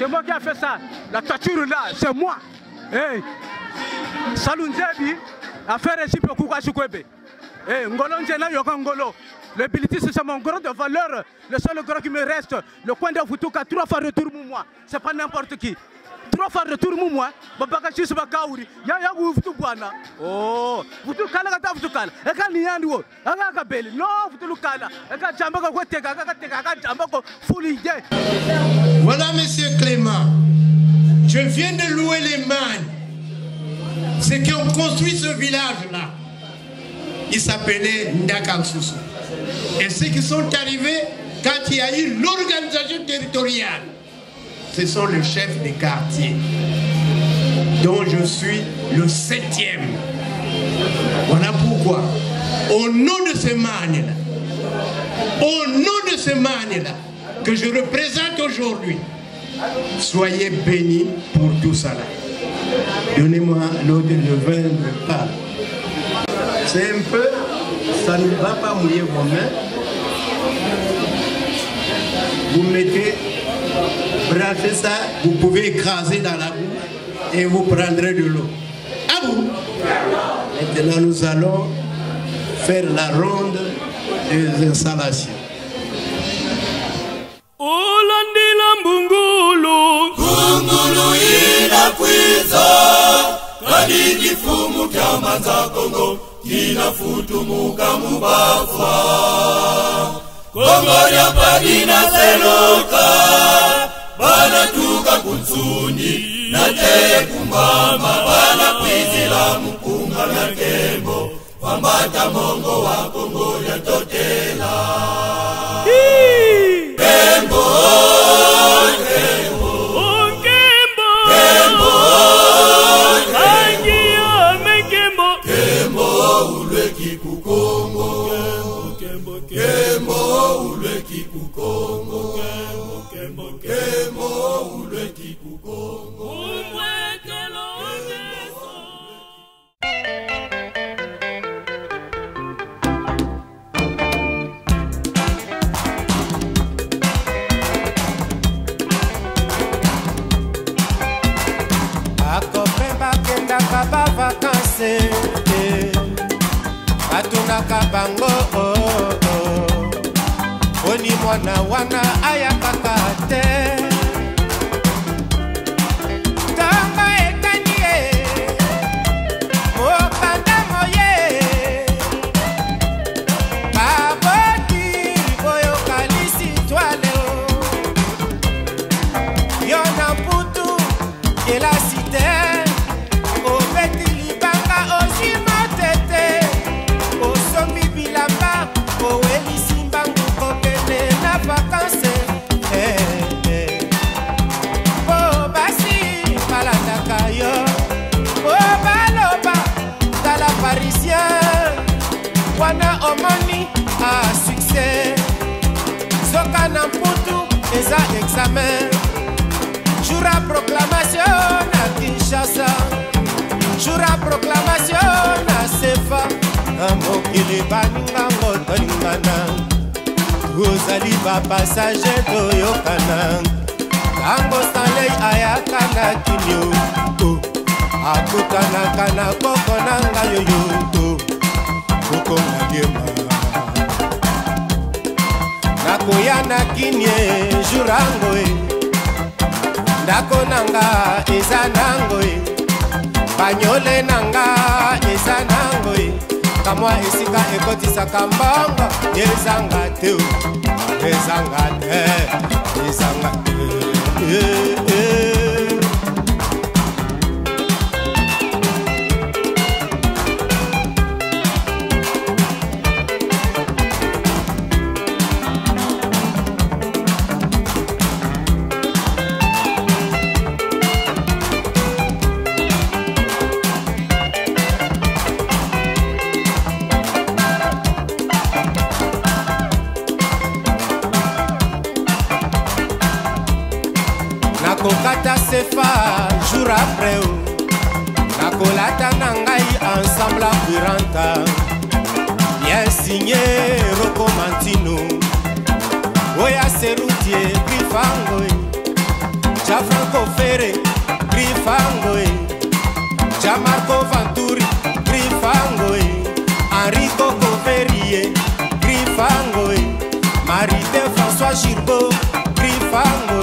C'est moi qui ai fait ça. La torture là, c'est moi. Hey. Salunzebi a fait récip au Kouka Soukwebe. Hey, Ngolo Nzena Yoka Ngolo. Le bilitis, c'est mon gros de valeur. Le seul gros qui me reste. Le coin de Futuka, 3 fois retour moi. C'est pas n'importe qui. 3 fois retour moi. Babaka Chis Bakaouri. Yaya Wufutu Bwana. Oh, Futukala Gata Futukala. Eka Nianduo. Aga Beli. Non, Futukala. Eka Jambako Weteka, Aka Jambako Fully. Voilà, monsieur Clément. Je viens de louer les mains. Ceux qui ont construit ce village-là, il s'appelait Ndakansusu. Et ceux qui sont arrivés quand il y a eu l'organisation territoriale, ce sont les chefs des quartiers, dont je suis le 7e. Voilà pourquoi, au nom de ce man-là, que je représente aujourd'hui, soyez bénis pour tout ça là. Donnez-moi l'eau de vin de Pâques. C'est un peu, ça ne va pas mouiller vos mains. Vous mettez, branchez ça, vous pouvez écraser dans la bouche et vous prendrez de l'eau. À vous. Maintenant, nous allons faire la ronde des installations. Kungulu inakwiza kani kifumu kya manza Kongo kinafutumuka mubafa Kongo ya padina seloka banatuka kunsuni na te kumama bana kwizila mukunga na kembo wambata mongo wa Kongo ya totela Kembo Atunaka bango Oni mwana wana ayakaka te Tamba etanie Mopanda moye Baboti boyo kalisi toile Yona putu Yela cité Wana omoni a succès Soka na mputu eza examen Jour à proclamation na Kinshasa Jour à proclamation na Sefa Na mokili baninga ngotoningana Tozali ba passager toyokana Tango Stanley ayaka na kinyo Akutanaka na koko nanga yoyo Koko ngadiema Nakoya na kinye jurango Ndako nanga eza nango Banyole nanga eza nango Kamwa esika ekotisaka mbongo Ezanga te Ezanga te Ezanga te Nakokata sefa jour après Nakolata nangai ensemble à Piranta Bien signé Rocco Mantino Oya Serutier Bifango Gianfranco Ferre, Grifango, Gianmarco Vanturi, Grifango, Enrico Coverie, Grifango, Marie-de François Girbeau, Grifango,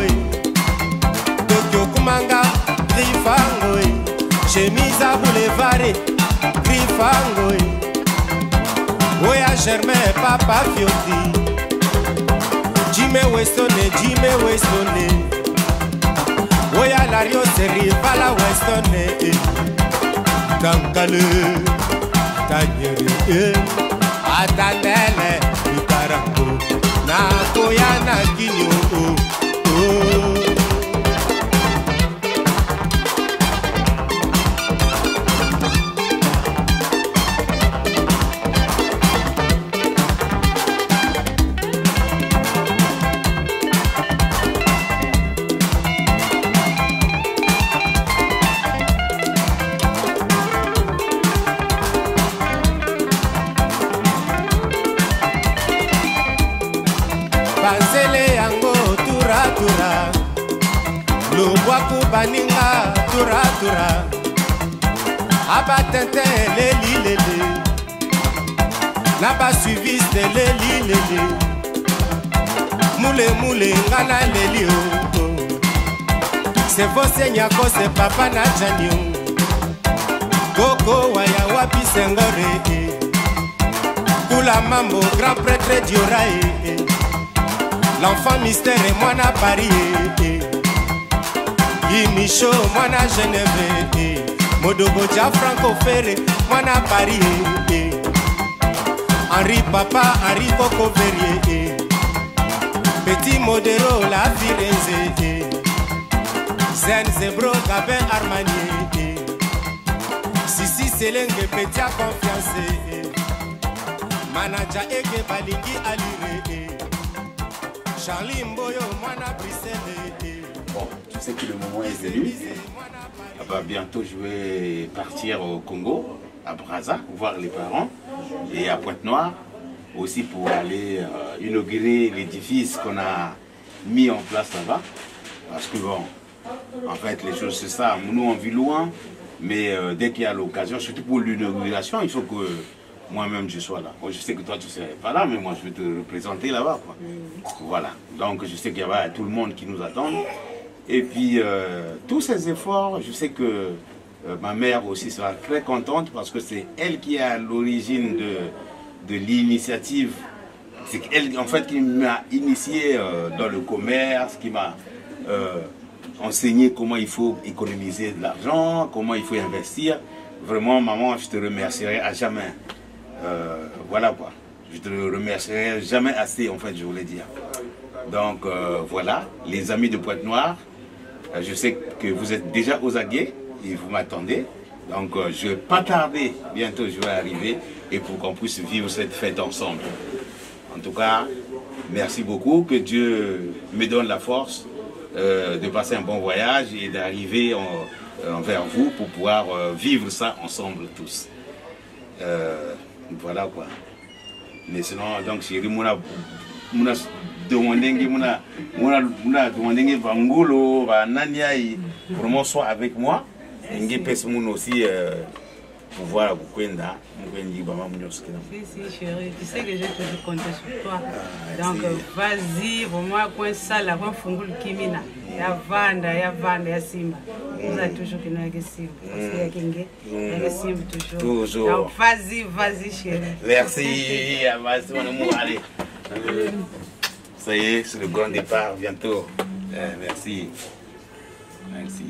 Tokyo Kumanga, Grifango, Chemise Boulevard, Grifango, Oya Germain, Papa Fiotti, Jimmy Westone, Oya Lario Seri, Pala Westone, Kankale, Tanyere, Atanele, Ukarango, Nakoya Nakinyo, Banzele yango tura tura, Lubwaku baninga tura tura, Abatente leli lele, Naba suiviste leli lele, Moule moule ngana leli o, C'est vos nyako c'est papa na janyo, Koko waya wapi sengore, Kula mambo grand prêtre Diorae, L'enfant mystère et moi na Paris, Micho moi na Genève, Modogo Gianfranco Ferre moi na Paris, Henri Papa, Henri Coco Verrier, Petit Modero la Firenze, Zen Zebro Gabin Armani, Sissi Selenge Petit à confiance, Manaja Eke Balingi Alire, Bon, je sais que le moment est venu. Bientôt, je vais partir au Congo, à Brazza, voir les parents, et à Pointe-Noire, aussi pour aller inaugurer l'édifice qu'on a mis en place là-bas. Parce que bon, en fait, les choses c'est ça. Nous, on vit loin, mais dès qu'il y a l'occasion, surtout pour l'inauguration, il faut que moi-même je sois là. Bon, je sais que toi tu ne serais pas là, mais moi je vais te représenter là-bas. Voilà. Donc je sais qu'il y a tout le monde qui nous attend. Et puis tous ces efforts, je sais que ma mère aussi sera très contente parce que c'est elle qui est à l'origine de l'initiative. C'est elle en fait qui m'a initié dans le commerce, qui m'a enseigné comment il faut économiser de l'argent, comment il faut investir. Vraiment maman, je te remercierai à jamais. Voilà quoi, je te remercierai jamais assez en fait, je voulais dire. Donc voilà, les amis de Pointe-Noire, je sais que vous êtes déjà aux aguets et vous m'attendez. Donc je ne vais pas tarder, bientôt je vais arriver et pour qu'on puisse vivre cette fête ensemble. En tout cas, merci beaucoup, que Dieu me donne la force de passer un bon voyage et d'arriver envers vous pour pouvoir vivre ça ensemble tous. Voilà quoi. Mais sinon, donc chérie, mona demandé Vangolo, Nania, vraiment soit avec moi. Et aussi pouvoir Bukwenda. Si chérie, tu sais que j'ai toujours compté sur toi. Donc vas-y, vraiment, coin ça là, coin fungul kimina. Ya vanda, ya simba. Vous avez toujours qu'il y a simba. Parce qu'il y a Kingé, il y a simba toujours. Toujours. Donc vas-y chérie. Merci, allez. Ça y est, c'est le grand départ bientôt. Merci. Merci.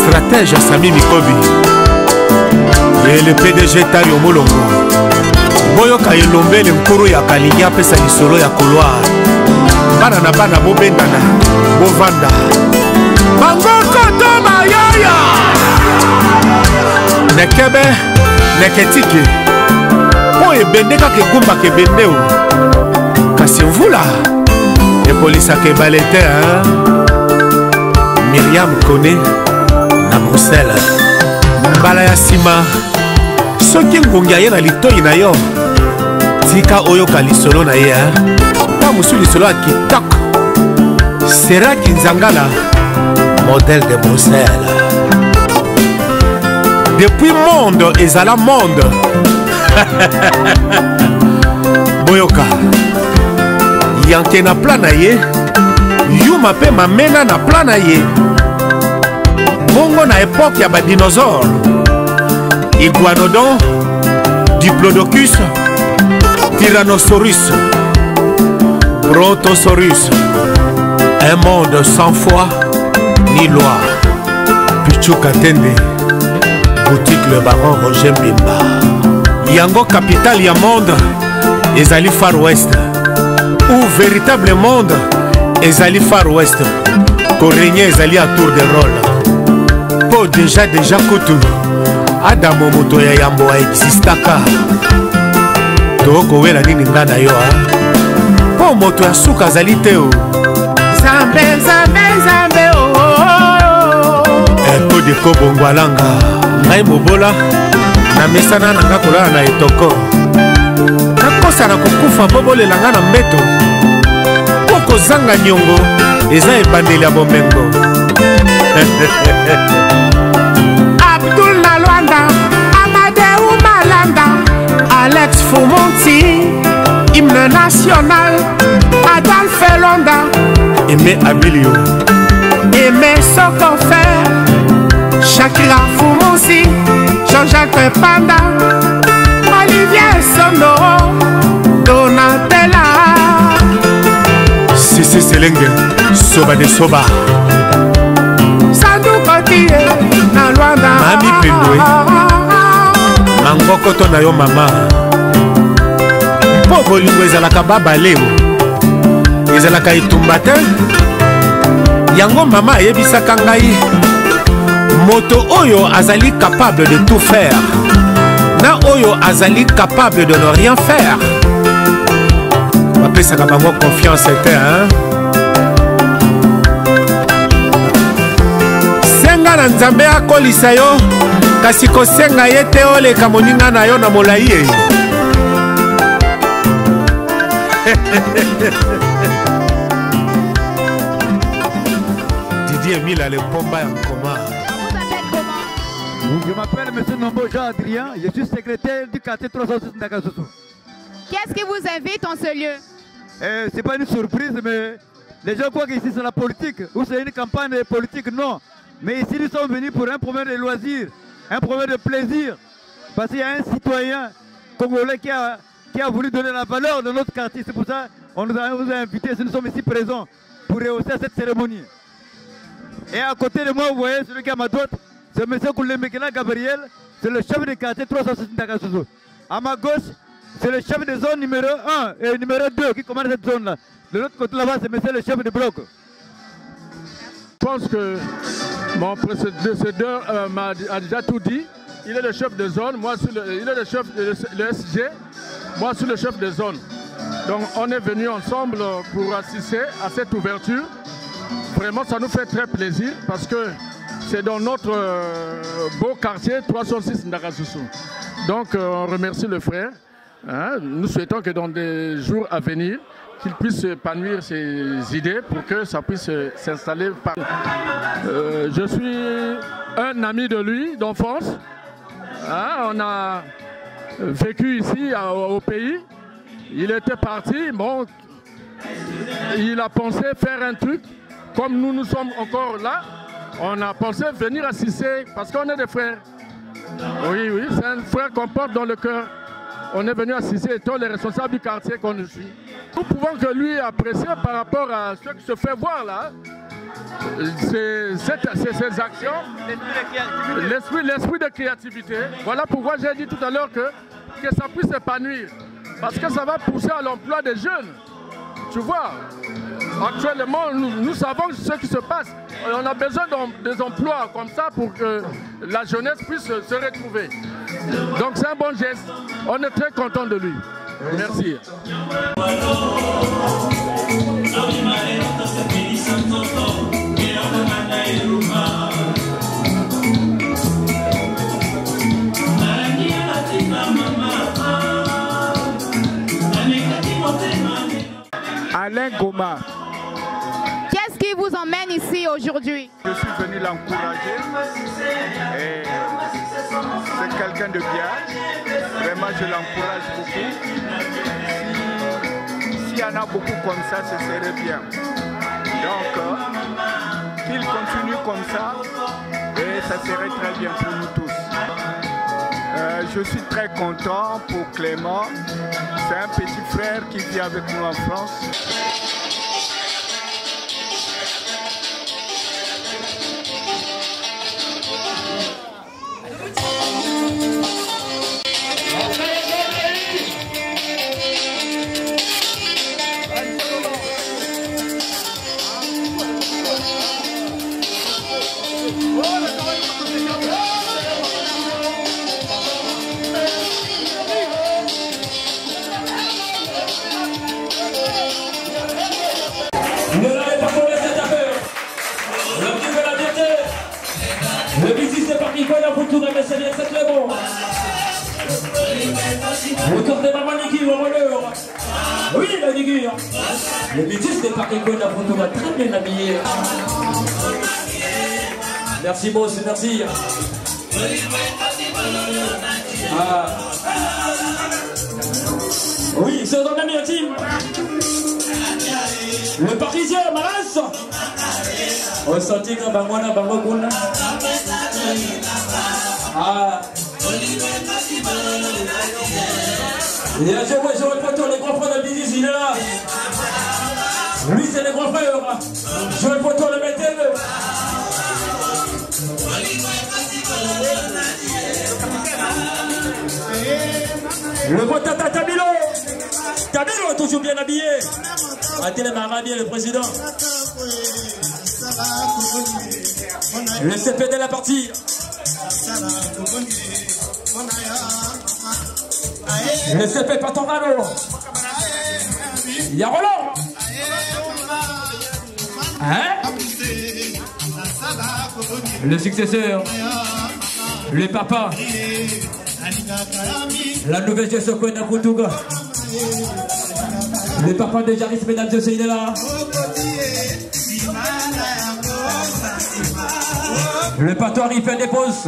stratège Sami Mikobi et le PDG Tario Molongo boyoka elombele nkuru ya kalingi apesa lisolo ya couloir bana na bana bobendana bovanda bangokoto mayaya nekebe neketike po ebende kaka ekumbaka ebende o kasi mvula ekolisaka ebale te Myriam Kone na Bruxelles mbala ya nsima soki ngongi aye na litoi na yo tika oyoka lisolo na ye ta mosu lisolo ya kitoko Seraki Nzangala modèle de Bruxelles depuis monde ezala monde boyoka yanke na plan na ye yuma mpe mamena na plan na ye bongo na époque ya badinosaure iguanodon diplodocus tyrannosaurus brontosaurus un monde sans foi ni loi Pichu Katende boutique le baron Roger Mbimba yango capitale ya monde ezali Far West ou véritable monde ezali Far West korégné ezali à tour de rôle po déjà kutu adamo moto ya yambo existaka tokowela nini nga na yo po moto ya suka azali te o zambe zambe zambe epo de kobongwalanga ngai mobola na mesana nanga kolala na etoko nakosa na kokufa bobolela nga na mbeto po kozanga nyongo eza ebandeli ya bomengo Abdul Nalwanda Amadeu Malanda Alex Fumonti hymne national Adolphe Londa Aimé Abilio Aimé Sokofe Shakira Fumonsi Jean-Jacques Panda Olivier Sondoro Donatella Sisi Selenge Soba de Soba Sandou Kotie Nalwanda Mami Pendwe Mangokoto na yo mama po bolingo ezalaka babaleo ezalaka etumba te yango mama ayebisaka ngai moto oyo azali capable de tout faire na oyo azali capable de ne rien faire bapesaka bango confiance te senga na nzambe akolisa yo kasi kosenga ye te oleka moninga na yo na molai ye Didier Mila le pomba en coma. Vous appelez comment? Je m'appelle M. Nombo Jean-Adrien, je suis secrétaire du quartier 306 Ndakasusu. Qu'est-ce qui vous invite en ce lieu? C'est pas une surprise, mais les gens croient qu'ici c'est la politique, ou c'est une campagne politique, non. Mais ici nous sommes venus pour un problème de loisirs, un problème de plaisir. Parce qu'il y a un citoyen congolais qui a voulu donner la valeur de notre quartier. C'est pour ça qu'on nous a invités, nous sommes ici présents pour rehausser cette cérémonie. Et à côté de moi, vous voyez celui qui est à ma droite, c'est M. Koulemekela Gabriel, c'est le chef de quartier 306 Ndakasusu. À ma gauche, c'est le chef de zone numéro 1 et numéro 2 qui commande cette zone-là. De l'autre côté là-bas, c'est monsieur le chef de bloc. Je pense que mon précédent a déjà tout dit. Il est le chef de zone, il est le chef de SG, moi je suis le chef de zone. Donc on est venus ensemble pour assister à cette ouverture. Vraiment ça nous fait très plaisir parce que c'est dans notre beau quartier 306 Ndakasusu. Donc on remercie le frère. Nous souhaitons que dans des jours à venir, qu'il puisse épanouir ses idées pour que ça puisse s'installer. Je suis un ami de lui d'enfance. On a vécu ici au pays. Il était parti, bon, il a pensé faire un truc. Comme nous sommes encore là, on a pensé venir assister parce qu'on est des frères. Oui, c'est un frère qu'on porte dans le cœur. On est venu assister étant les responsables du quartier qu'on suit. Nous pouvons que lui apprécier par rapport à ce qui se fait voir là. ces actions, l'esprit de créativité. Voilà pourquoi j'ai dit tout à l'heure que ça puisse s'épanouir. Parce que ça va pousser à l'emploi des jeunes. Tu vois, actuellement, nous savons ce qui se passe. On a besoin des emplois comme ça pour que la jeunesse puisse se retrouver. Donc c'est un bon geste. On est très content de lui. Merci. Alain Goma. Qu'est-ce qui vous emmène ici aujourd'hui? Je suis venu l'encourager. C'est quelqu'un de bien. Vraiment, je l'encourage beaucoup. S'il y en a beaucoup comme ça, ce serait bien. Donc, qu'il continue comme ça, et ça serait très bien pour nous tous. Je suis très content pour Clément. C'est un petit frère qui vit avec nous en France. Autour de Maman Niki, oui, la Niki. Le bêtise n'est pas quelqu'un la photo va très bien habillé. Merci, boss, merci. Ah. Oui, c'est dans la même team. Le Parisien, Maras. On sentit que Bangwana, Bangwana. Ah. Il y a Joël Poteau, les grands frères de Bidis, il est là. Lui, c'est les grands frères. Joël Poteau, le métal. Le Potata Tabilo. Tabilo est toujours bien habillé. Attendez, Marabie, le président. Le CP de la partie. Le CP Patorano. Il y a Roland. Hein? Le successeur. Le papa. La nouvelle gestion de Koutuga. Le papa de Jaris, mesdames et messieurs, il est là. Le patoire, il fait des pauses.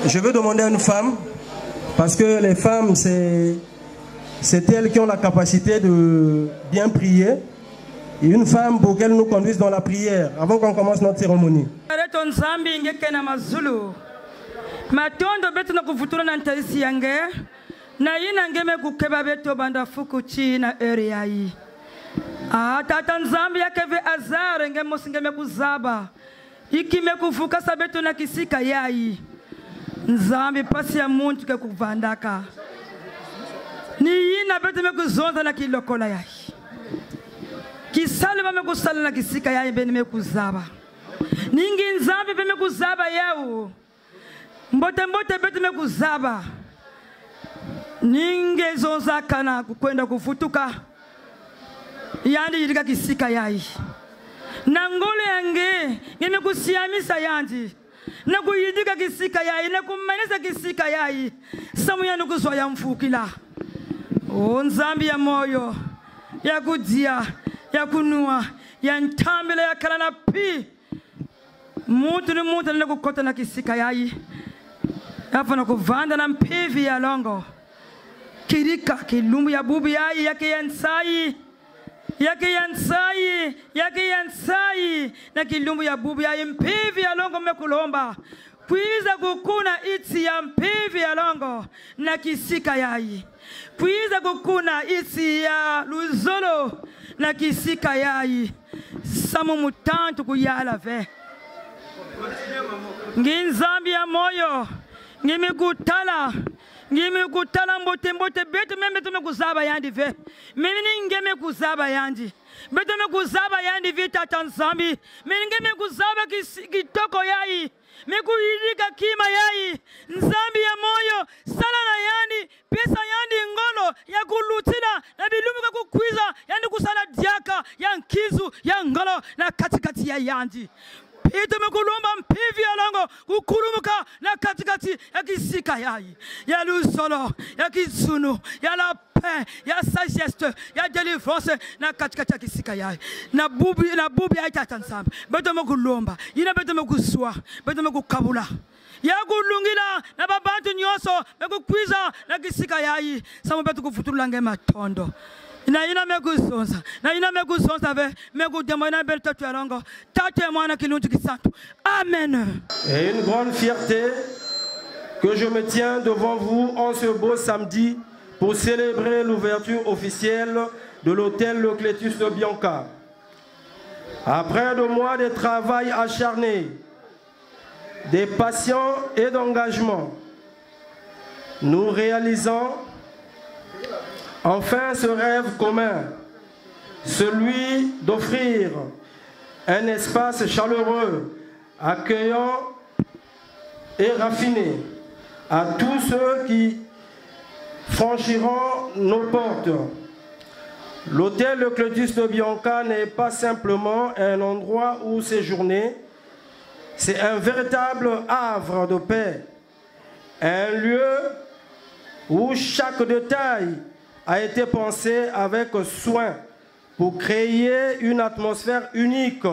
Je veux demander à une femme, parce que les femmes, c'est elles qui ont la capacité de bien prier. Et une femme pour qu'elle nous conduise dans la prière avant qu'on commence notre cérémonie. Matondo betu na kufutura na ntaisi yange na ina ngeme kukeba beto banda fuku chi na area hii. Tata Nzambi yake ve azare ngemo singeme kuzaba ikime kuvuka sabeto na kisika yai Nzambi pasi ya muntu ke kuvandaka ni ina beto me kuzonza na kilokola yai kisale ba me kusala na kisika yai beni me kuzaba ningi nzambi peme kuzaba yao mbote mbote bete me kuzaba ninge zonzakana kukwenda kufutuka yandi yirika kisika yai na ngolo yange ngeme kusiamisa yandi na kuyidika kisika yai na kumanisa kisika yai samu yanu kuzwa ya mfukila o nzambi ya moyo ya kudia ya kunua ya ntambele ya kalana pi mutu ni mutu na kukota na kisika yai afa na kuvanda na mpivi ya longo kirika kilumbu ya bubi yai yake yansai na kilumbu ya bubi yai mpivi ya longo mekulomba kwiza kukuna iti ya mpivi ya longo na kisika yai kwiza kukuna iti ya luzolo na kisika yai samu mutantu kuyala ve nginzambi ya moyo ngimi kutala mbote mbote betu meme tume kuzaba yandi ve mimi ngeme kuzaba yandi betu me kuzaba yandi vita tanzambi mimi ngeme kuzaba kitoko yai mekuyidika kima yai nzambi ya moyo sala na yandi pesa yandi ngolo ya kulutila na bilumuka kukwiza yandi kusala diaka ya nkizu ya ngolo na katikati ya yandi ito mekulomba mpivi ya longo kukurumuka na katikati ya kisika yai ya lusolo ya kizunu ya la paix ya sagesse ya délivrance na katikati ya kisika yai na bubi ya itatanzamba beto mekulomba ina beto mekuswa beto mekukabula ya kulungila na babantu nyoso mekukwiza na kisika yai samu beto kufutula nge matondo ina megusonza na ina megusonza ve megudemo ina bel tatu alongo tatu mwana kiluntu kisantu amen. Et une grande fierté que je me tiens devant vous en ce beau samedi pour célébrer l'ouverture officielle de l'hôtel Le Clétus de Bianca. Après 2 mois de travail acharné, des passions et d'engagement, nous réalisons enfin ce rêve commun, celui d'offrir un espace chaleureux, accueillant et raffiné à tous ceux qui franchiront nos portes. L'hôtel Le Clétus de Bianca n'est pas simplement un endroit où séjourner, c'est un véritable havre de paix, un lieu où chaque détail a été pensé avec soin pour créer une atmosphère unique,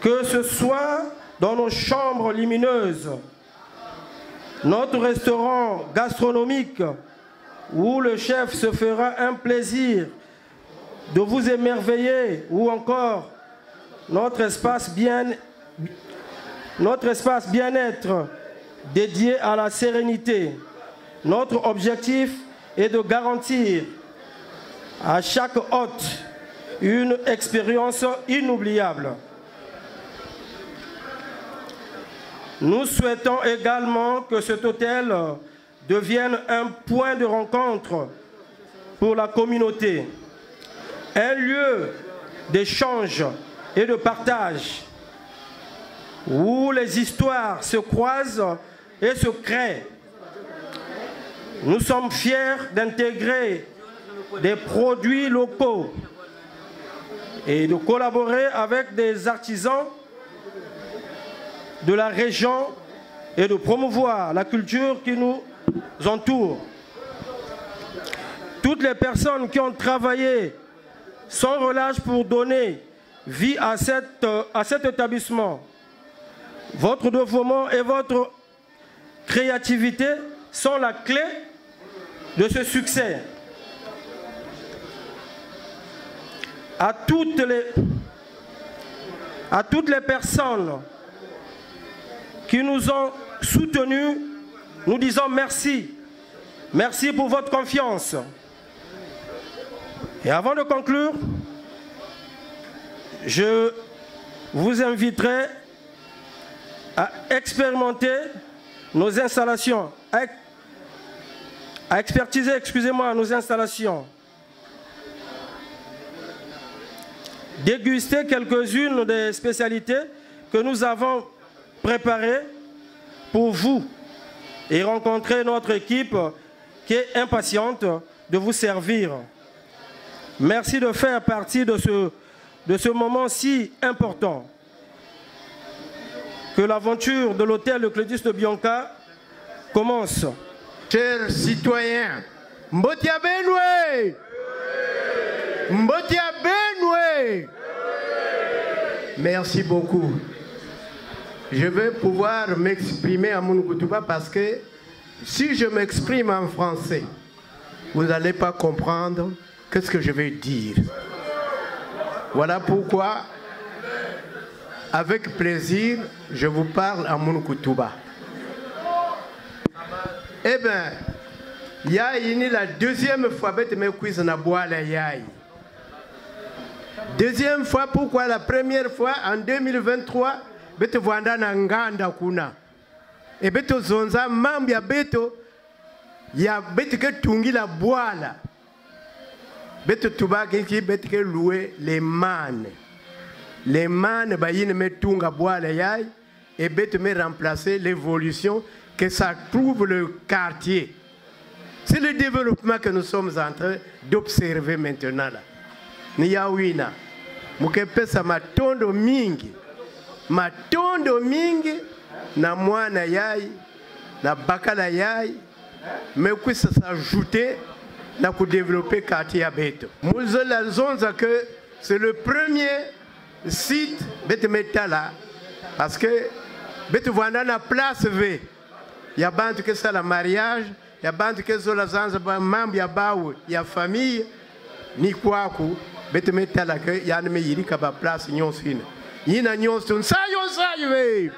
que ce soit dans nos chambres lumineuses, notre restaurant gastronomique où le chef se fera un plaisir de vous émerveiller, ou encore notre espace bien-être dédié à la sérénité. Notre objectif est de garantir à chaque hôte une expérience inoubliable. Nous souhaitons également que cet hôtel devienne un point de rencontre pour la communauté, un lieu d'échange et de partage où les histoires se croisent et se créent. Nous sommes fiers d'intégrer des produits locaux et de collaborer avec des artisans de la région et de promouvoir la culture qui nous entoure. Toutes les personnes qui ont travaillé sans relâche pour donner vie à cet établissement, votre dévouement et votre créativité sont la clé de ce succès. À toutes les personnes qui nous ont soutenus, nous disons merci. Merci pour votre confiance. Et avant de conclure, je vous inviterai à expérimenter nos installations, à expertiser, nos installations. Déguster quelques-unes des spécialités que nous avons préparé pour vous et rencontrer notre équipe qui est impatiente de vous servir. Merci de faire partie de ce moment si important. Que l'aventure de l'hôtel de Clédis de Bianca commence. Chers citoyens, Mbotia Benwe! Mbotia Benwe! Merci beaucoup. Je vais pouvoir m'exprimer à Moungoutouba parce que si je m'exprime en français, vous n'allez pas comprendre ce que je vais dire. Voilà pourquoi, avec plaisir, je vous parle à Moungoutouba. Eh bien, il y a la deuxième fois que je me quiz na boile yaï. Deuxième fois, pourquoi la première fois en 2023, beto vanda na nganda kuna. Et beto zonza mambi ya beto ke tungi la boile. Beto tubaki ki beto ke louer les mannes. Les mannes bayine me tunga boile yaï et beto me remplacer l'évolution que ça trouve le quartier. C'est le développement que nous sommes en train d'observer maintenant là. Niyawina, mukepesa matondo mingi na mwana yai, na bakala yai, mais que ça s'ajouter na ku développer quartier à Beto. Muzola zonza que c'est le premier site Beto Metala parce que Beto vanda na place V. Ya bantu que ça la mariage, ya bantu que ça la zanza mambo ya bawe, ya famille ni kwaku Beto Metala que ya ne yirika ba place nyonsine. Yina nyonso nsayo saive.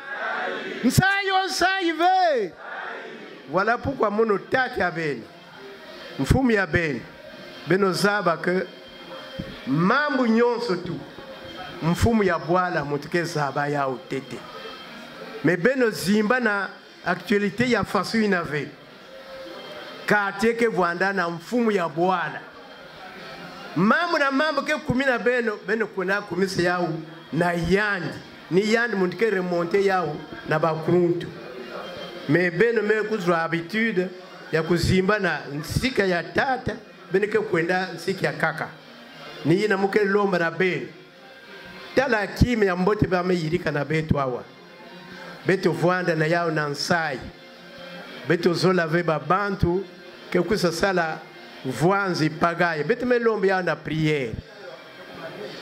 Voilà pourquoi mon tati ya beni. Mfumu ya beni. Beno zaba que mambo nyonso tu. Mfumu ya bwala mutuke zaba ya utete. Mais beno zimba na actualité ya fasu inave. Quartier ke vwanda na mfumu ya bwala. Mambo na mambo ke kumina beno kuna kumisa yao na yandi. Ni yandi mutuke remonte yao na bakuntu. Mais beno me kuzwa habitude ya kuzimba na nsika ya tata beno ke kwenda nsika ya kaka. Ni yina muke lomba na beno. Tala kimi ya mbote ba me yirika na betu awa. Beto vwanda na yao na nsai. Beto zola veba bantu ke kusa sala vwanzi pagaye. Beto me lomba yao na prière.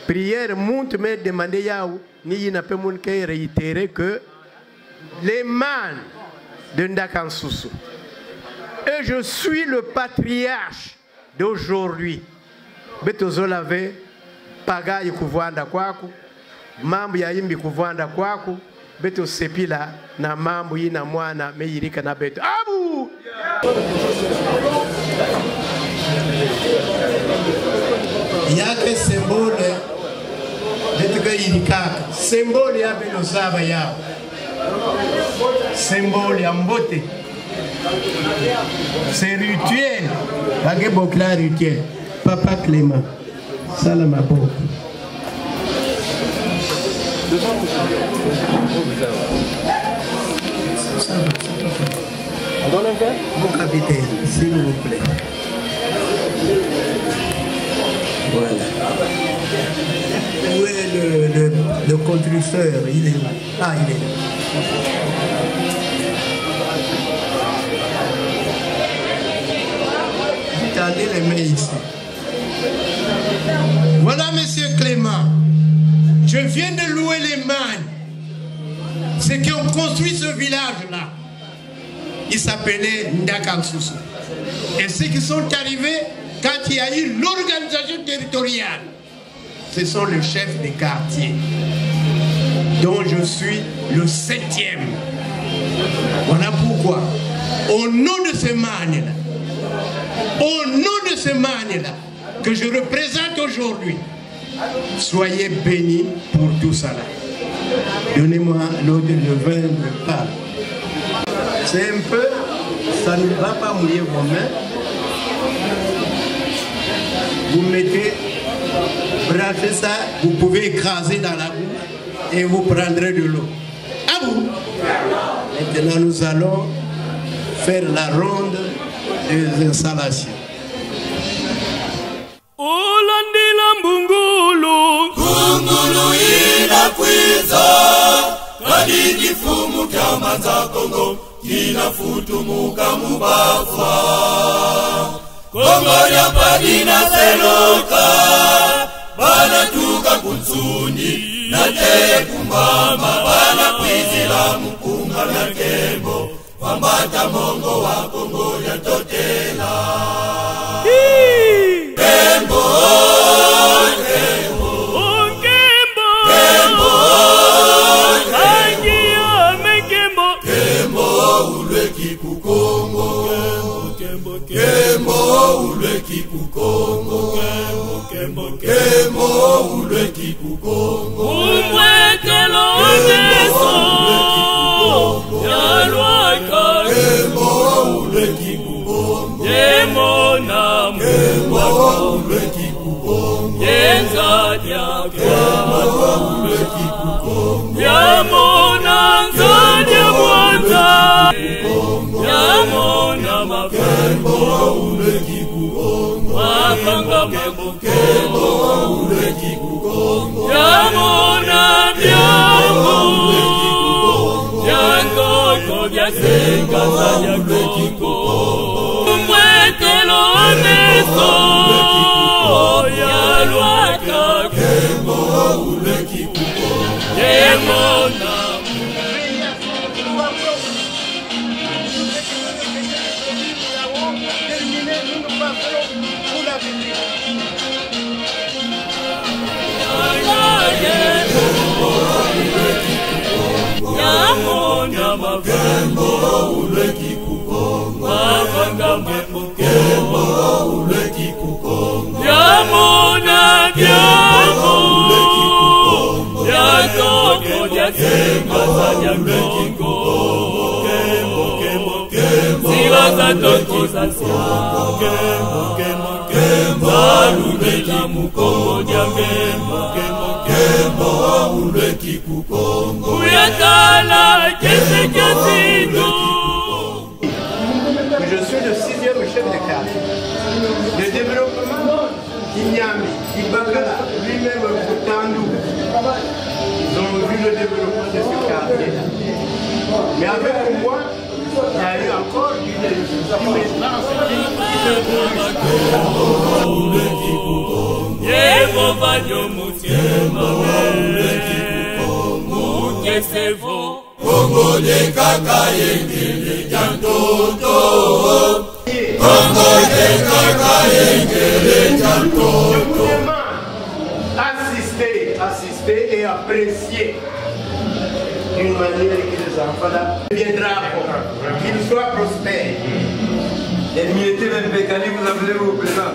Prière muntu me demande yao ni yina pe moun ke réitérer que les man de Ndakansusu. Et je suis le patriarche d'aujourd'hui. Beto zola ve pagaye kuvwanda kwaku. Mambo ya imbi kuvwanda kwaku. Beto sepila na mambo yina mwana meyirika na beto. Abu! Yake symbole beto ka yirikaka. Symbole ya beno zaba yao. Symbole ya mbote. C'est rituel. Bage bokla rituel. Papa Clément. Salama bok. Mon capitaine, s'il vous plaît. Voilà. Où est le constructeur? Il est où? Ah, il est là. Vous tendez les mains ici. Voilà, monsieur Clément. Je viens de louer les mannes. Ceux qui ont construit ce village-là, il s'appelait Ndakansusu. Et ceux qui sont arrivés quand il y a eu l'organisation territoriale, ce sont les chefs des quartiers, dont je suis le 7e. Voilà pourquoi, au nom de ces mannes-là, que je représente aujourd'hui, soyez bénis pour tout ça là. Donnez-moi l'eau de vin de pain. C'est un peu, ça ne va pas mouiller vos mains. Vous mettez, branchez ça, vous pouvez écraser dans la bouche et vous prendrez de l'eau. À vous. Maintenant, nous allons faire la ronde des installations. Olandila mbungulu Mbungulu inakwiza Kadi kifumu kya manza Kongo Kinafutumuka mubafwa Kongo ya padina seloka Bana tuka kunsuni Nate kumbama Bana kwizila mukunga na kembo Wambata mongo wa Kongo ya totela Kembo, Kembo, Kembo, Kembo, Angia me Kembo, Kembo uleki kukongo, Kembo, Kembo uleki kukongo, Kembo, Kembo uleki kukongo, umwekelo neso, yalwaka, Kembo uleki kukongo, Kembo na Kembo uleki kukongo, yenza Kembo uleki kukongo, yamona nzanya mwanza, yamona mapembo uleki kukongo, wapanga mambo Kembo uleki kukongo, yamona byambo uleki kukongo, yakoko byasenga zanya kukongo, umwekelo neso yalwaka Kembo uleki kukongo, yemona yamona mapembo uleki kukongo, wapanga mambo Kembo uleki kukongo, yamona byambo uleki kukongo, yakoko byasenga zanya kukongo, Kembo, Kembo, Kembo, zila za toko za siako, Kembo, Kembo, Kembo, alubela mukongo nyamembo, Kembo, Kembo uleki kukongo, uyakala kese kyasingo. Je suis le 6e chef de quartier. Le développement d'Ignami, d'Ibakala, lui-même Koutandou, ils ont vu le développement de ce quartier. Mais avec moi, il y a eu encore une émergence Kongo de kaka yengele jantoto, Kongo de kaka yengele jantoto. Assister et apprécier d'une manière que les enfants-là viendront, qu'ils soient prospères. Les militaires même bécani, vous appelez au présent.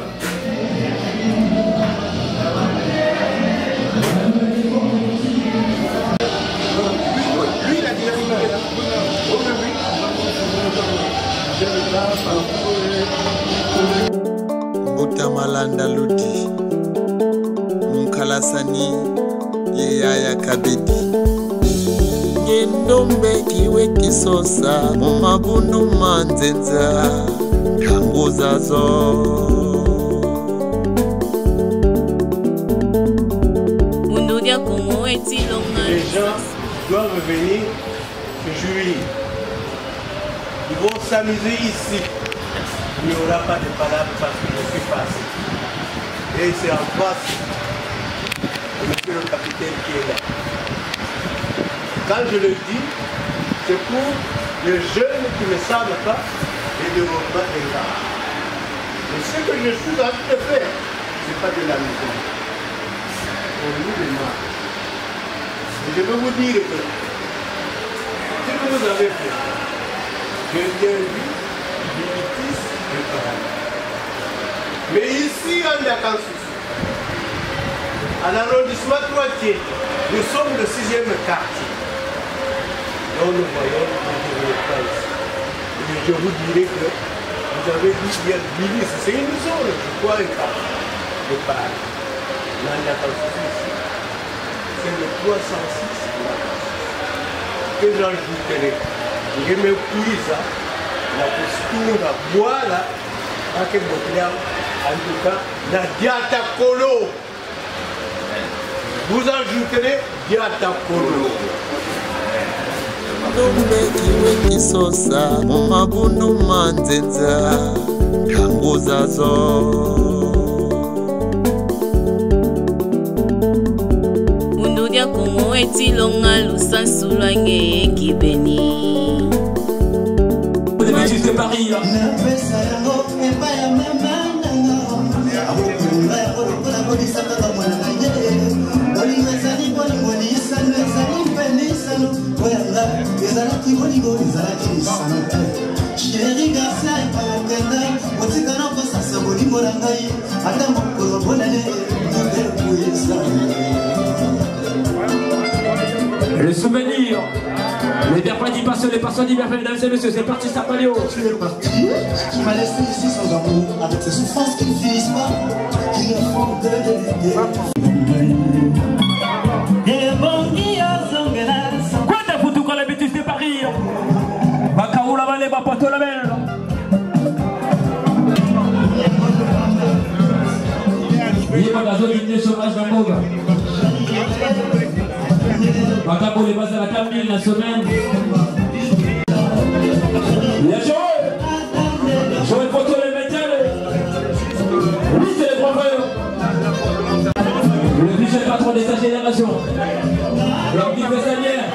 Malanda Ludi Munkalasani Yeyaya Kabedi Ngendombe kiwe kisosa Mumabundu manzenza Kanguza zo Les gens doivent venir se jouir. Ils vont s'amuser ici. Il n'y aura pas de palabres parce que je suis passé. Et c'est en face de monsieur le capitaine qui est là. Quand je le dis, c'est pour les jeunes qui ne savent pas le développement des arts. Et ce que je suis en train de faire, ce n'est pas de la maison. Pour nous, les marques. Et je veux vous dire que ce que vous avez fait, j'ai bien vu, Bilitis et Paris. Mais ici, en Yakansoussou, à l'arrondissement 3e, nous sommes le 6e quartier. Donc nous voyons le développement ici. Et je vous dirai que vous avez dit qu'il y a Bilitis, c'est une zone, je crois, un quartier de Paris. Dans Yakansoussou ici, c'est le 306. ajouterai. Je me puise la posture, voilà, en tout cas, la diata colo. Vous ajouterez diata colo. Dombekiwe kisosa mumabunu manzenza tangu zazo Undudia Kongo etilonga lusansu lwange ekibeni L'Église de Paris. Le souvenir, les participations, les personnes diverses, mesdames et messieurs, c'est parti, ça palio. Tu es parti, tu m'as laissé ici sans amour, avec ces souffrances qui ne finissent pas, qui ne font que de l'idée. Quanta foutu con la bêtise de Paris? Bakaoula Valé, Bapato la belle. Il y a pas d'azole d'une chômage dans le monde. Bakabo les bases à la Camille la semaine. Il y a Joël. Joël Photo les médias. Oui, c'est les trois frères. Le vice patron de sa génération. L'homme qui fait sa lumière.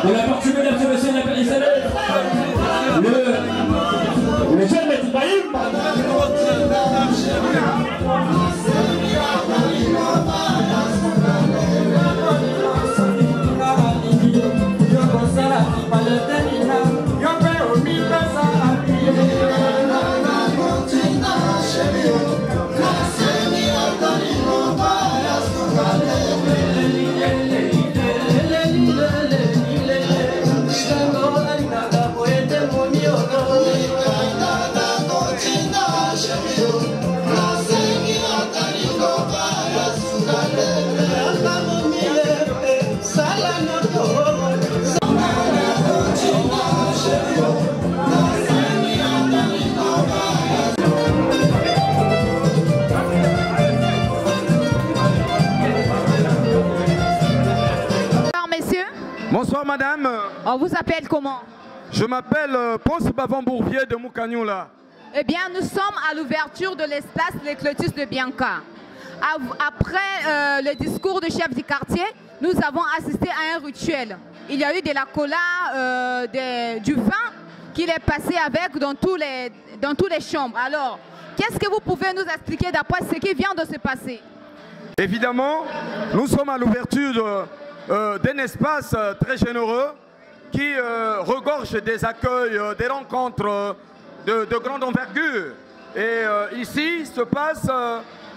De la partie mesdames et messieurs, il s'élève le jeune maître Ibrahim. Bonsoir madame. On vous appelle comment? Je m'appelle Ponce Bavon Bourvier de Moukagnoula. Eh bien, nous sommes à l'ouverture de l'espace Les Clotus de Bianca. Après le discours du chef du quartier, nous avons assisté à un rituel. Il y a eu de la cola, du vin qu'il est passé avec dans toutes les chambres. Alors, qu'est-ce que vous pouvez nous expliquer d'après ce qui vient de se passer? Évidemment, nous sommes à l'ouverture d'un espace très généreux qui regorge des accueils, des rencontres de grande envergure. Et ici se passent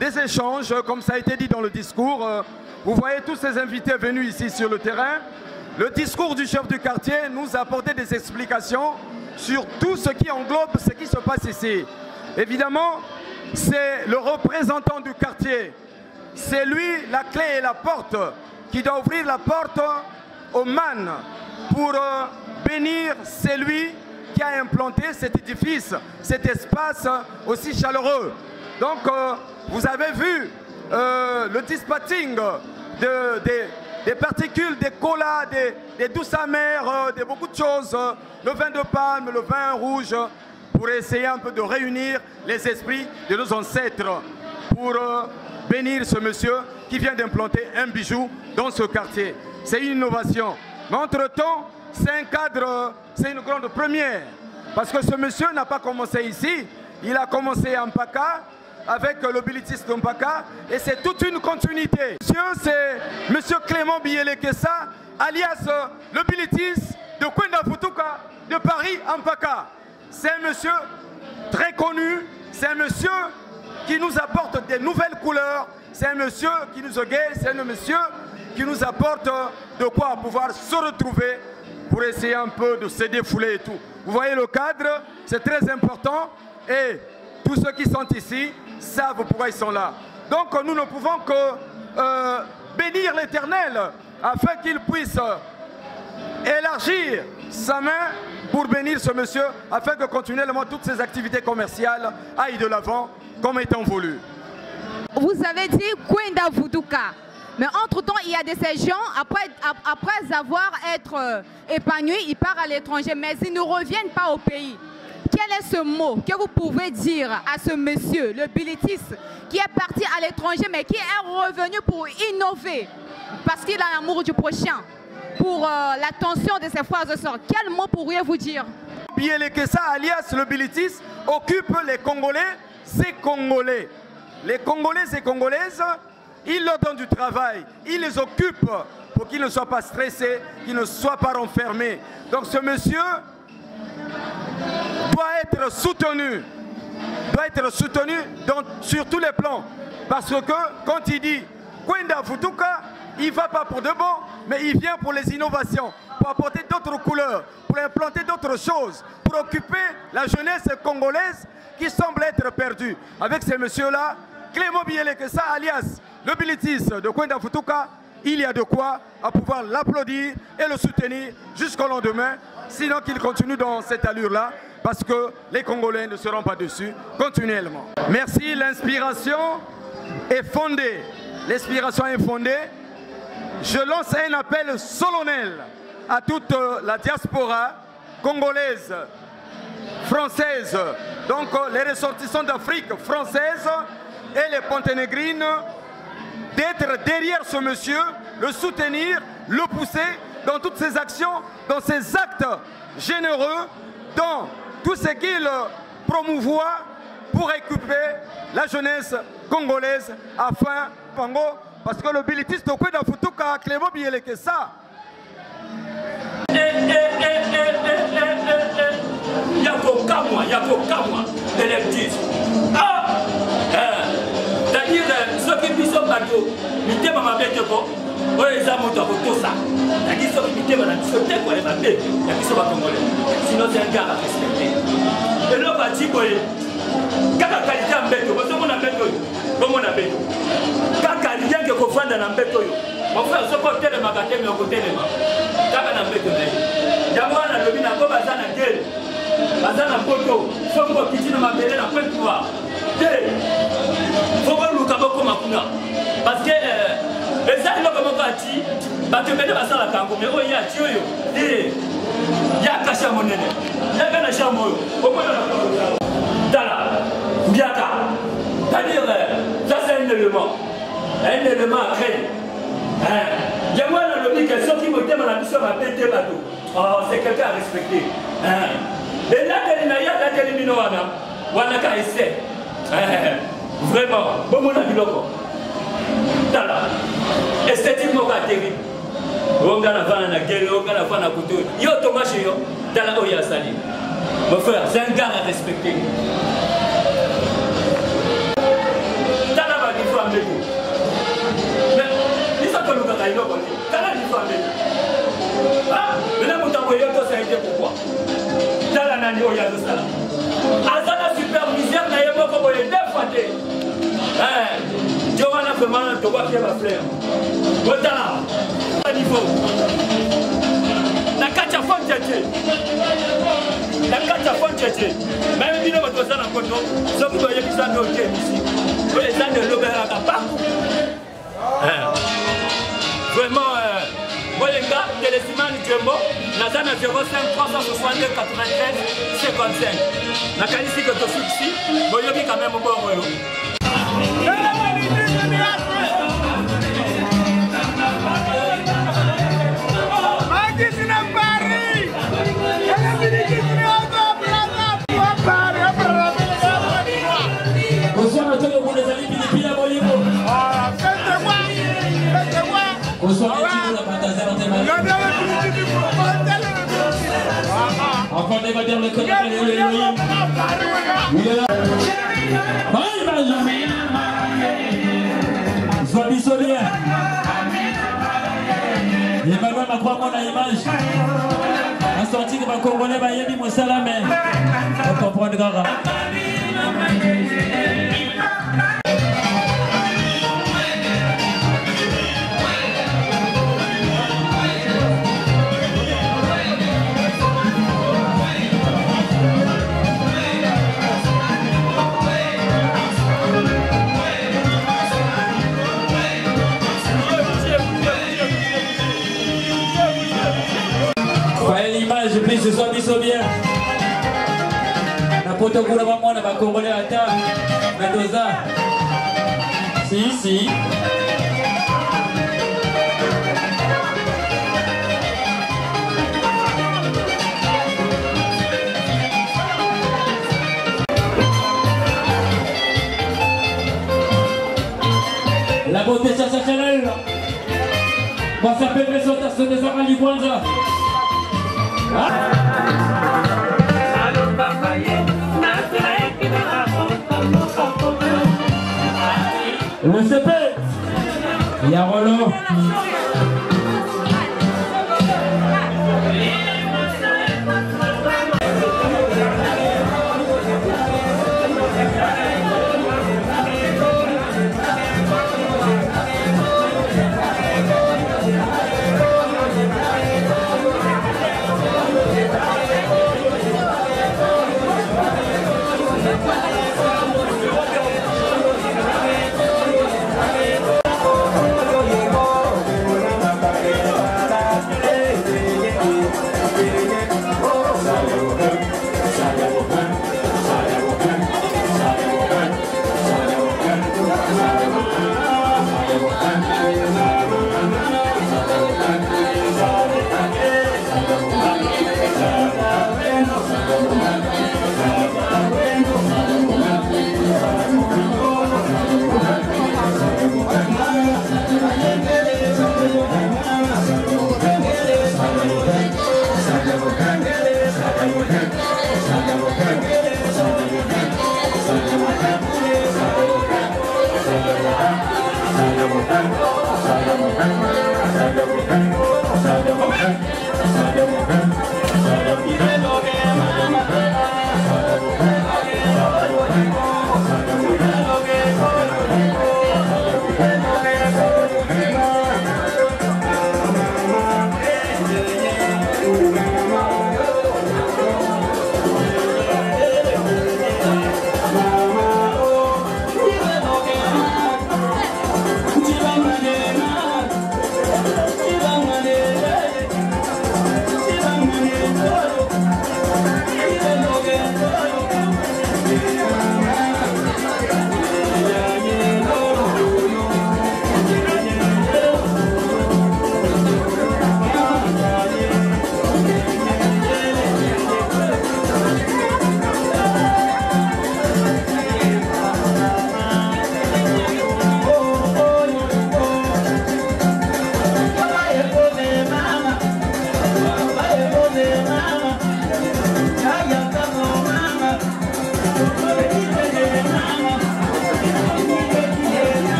des échanges, comme ça a été dit dans le discours. Vous voyez tous ces invités venus ici sur le terrain. Le discours du chef du quartier nous a apporté des explications sur tout ce qui englobe ce qui se passe ici. Évidemment, c'est le représentant du quartier. C'est lui la clé et la porte qui doit ouvrir la porte au man pour bénir celui qui a implanté cet édifice, cet espace aussi chaleureux. Donc, vous avez vu le dispatching des particules, des colas, des douces amères, de beaucoup de choses, le vin de palme, le vin rouge, pour essayer un peu de réunir les esprits de nos ancêtres, pour bénir ce monsieur qui vient d'implanter un bijou dans ce quartier. C'est une innovation. Mais entre-temps, c'est un cadre, c'est une grande première. Parce que ce monsieur n'a pas commencé ici, il a commencé à Mpaka, avec le billitiste de Mpaka, et c'est toute une continuité. Monsieur, c'est monsieur Clément Bielekessa, alias le billitiste de Kwenda Futuka de Paris à Mpaka. C'est un monsieur très connu, c'est un monsieur qui nous apporte des nouvelles couleurs, c'est un monsieur qui nous égaye, c'est un monsieur qui nous apporte de quoi pouvoir se retrouver pour essayer un peu de se défouler et tout. Vous voyez le cadre, c'est très important et tous ceux qui sont ici savent pourquoi ils sont là. Donc nous ne pouvons que bénir l'Éternel afin qu'il puisse élargir sa main pour bénir ce monsieur afin que continuellement toutes ses activités commerciales aillent de l'avant comme étant voulu. Vous avez dit Kwenda Vutuka. Mais entre-temps, il y a de ces gens, après avoir été épanouis, ils partent à l'étranger, mais ils ne reviennent pas au pays. Quel est ce mot que vous pouvez dire à ce monsieur, le Bilitis, qui est parti à l'étranger, mais qui est revenu pour innover, parce qu'il a l'amour du prochain, pour l'attention de ses frères et sœurs? Quel mot pourriez-vous dire? Bielekesa, alias le Bilitis, occupe les Congolais, ces Congolais. Les Congolais et Congolaises, il leur donne du travail, il les occupe pour qu'ils ne soient pas stressés, qu'ils ne soient pas renfermés. Donc ce monsieur doit être soutenu sur tous les plans. Parce que quand il dit Kwenda Vutuka, il ne va pas pour de bon, mais il vient pour les innovations, pour apporter d'autres couleurs, pour implanter d'autres choses, pour occuper la jeunesse congolaise qui semble être perdue. Avec ces messieurs-là, Clément Bielekesa, alias le Bilitis de Kwenda Vutuka, il y a de quoi à pouvoir l'applaudir et le soutenir jusqu'au lendemain, sinon qu'il continue dans cette allure-là, parce que les Congolais ne seront pas dessus continuellement. Merci, l'inspiration est fondée. L'inspiration est fondée. Je lance un appel solennel à toute la diaspora congolaise, française, donc les ressortissants d'Afrique française et les Ponténégrines, d'être derrière ce monsieur, le soutenir, le pousser dans toutes ses actions, dans ses actes généreux, dans tout ce qu'il promouvoit pour récupérer la jeunesse congolaise afin, parce que le Bilitis de Kwenda Vutuka, Clément Bielekesa. Yakokamwa, électrice. Ah! C'est-à-dire, ceux qui puissent bateau, ils te m'ont fait quoi? Oui, ils ont tout ça. C'est-à-dire, ceux qui te m'ont fait quoi? Ils ont fait quoi? Sinon, c'est un gars à respecter. Et là, on va dire quoi? Quand la qualité en bête, comment on a bête? Comment on a bête? Quand la qualité qui est confondue dans la bête, mon frère, ce côté de ma gâteau, mais au côté de ma. Quand on a bête, Jamoua na lobi na ko bazana gueule. Bazana poto, songo kitino mabele na point pouvoir. Faut que nous kaboko makuna. Parce que les gens qui ont ati, bato bele basala kango mais oya ti oyo. Ya kasha monene. Ebe na chamoyo. Okola dala. Biaka. C'est-à-dire ça c'est un élément à craindre. Jamoua na lobi que ceux qui me demandent la mission va péter bateau. Oh, c'est quelqu'un à respecter. Et là, il y a des gens qui essaient. Vraiment, bon, mon ami, esthétiquement, c'est terrible. On a la gueule, on a la couteau. Yo, Thomas, yo, dans la Oya Sali. Mon frère, c'est un gars à respecter. Dans la vague, il faut amener tout. Mais, ils sont comme nous, dans la vague, il faut amener tout. Mais là, vous avez ça a été pourquoi? Dans la nani, il y a de ça. À la supervision, il y a beaucoup de défendés. Je vois la femme, je vois qu'il y a ma fleur. Voilà. À niveau. La carte à fond, la carte à fond, même si vous êtes dans le coton, ce que vous voyez qui sont ici. Vous les gens de l'Obéra partout. Vraiment. Boyenga, Télésimane Djembo, Nazana 05 362 93 55. Nakalisi que tu ici, Boyobi quand même au bon royaume. Bonsoir à tous les bons amis qui sont là. Bonsoir à tous les encore ne va dire le code il est là. Aïe Benjamin. Sois bien. Emmanuel Macron mon image. A sorti que ma Congolais va y mon salamé. On comprend de gara. L'image, plus ce soit mis bien. La poto pour la maman, la Congolais à table. Mendoza. Si. La beauté sensationnelle. On va faire présentation des enfants du Kwanzaa. Le CP, il y a Roland.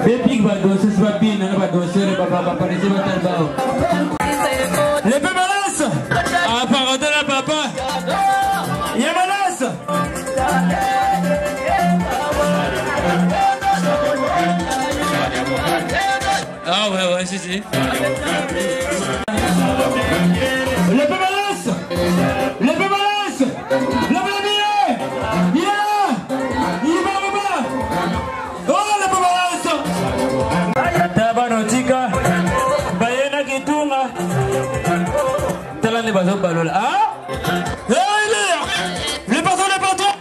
Bébig va danser, c'est pas bien, on va danser, le papa va paraître dans le bao. Les pébalas! Ah, pardon, la papa! Yamalas! Ah, ouais, si. Les pébalas! Les pébalas! Le billet! Il est là! Il va là-bas! Oh, les pébalas! Tabanotika! Bayena Kitunga! Talani Bazo Balola. Ah? Les patrons, les patrons!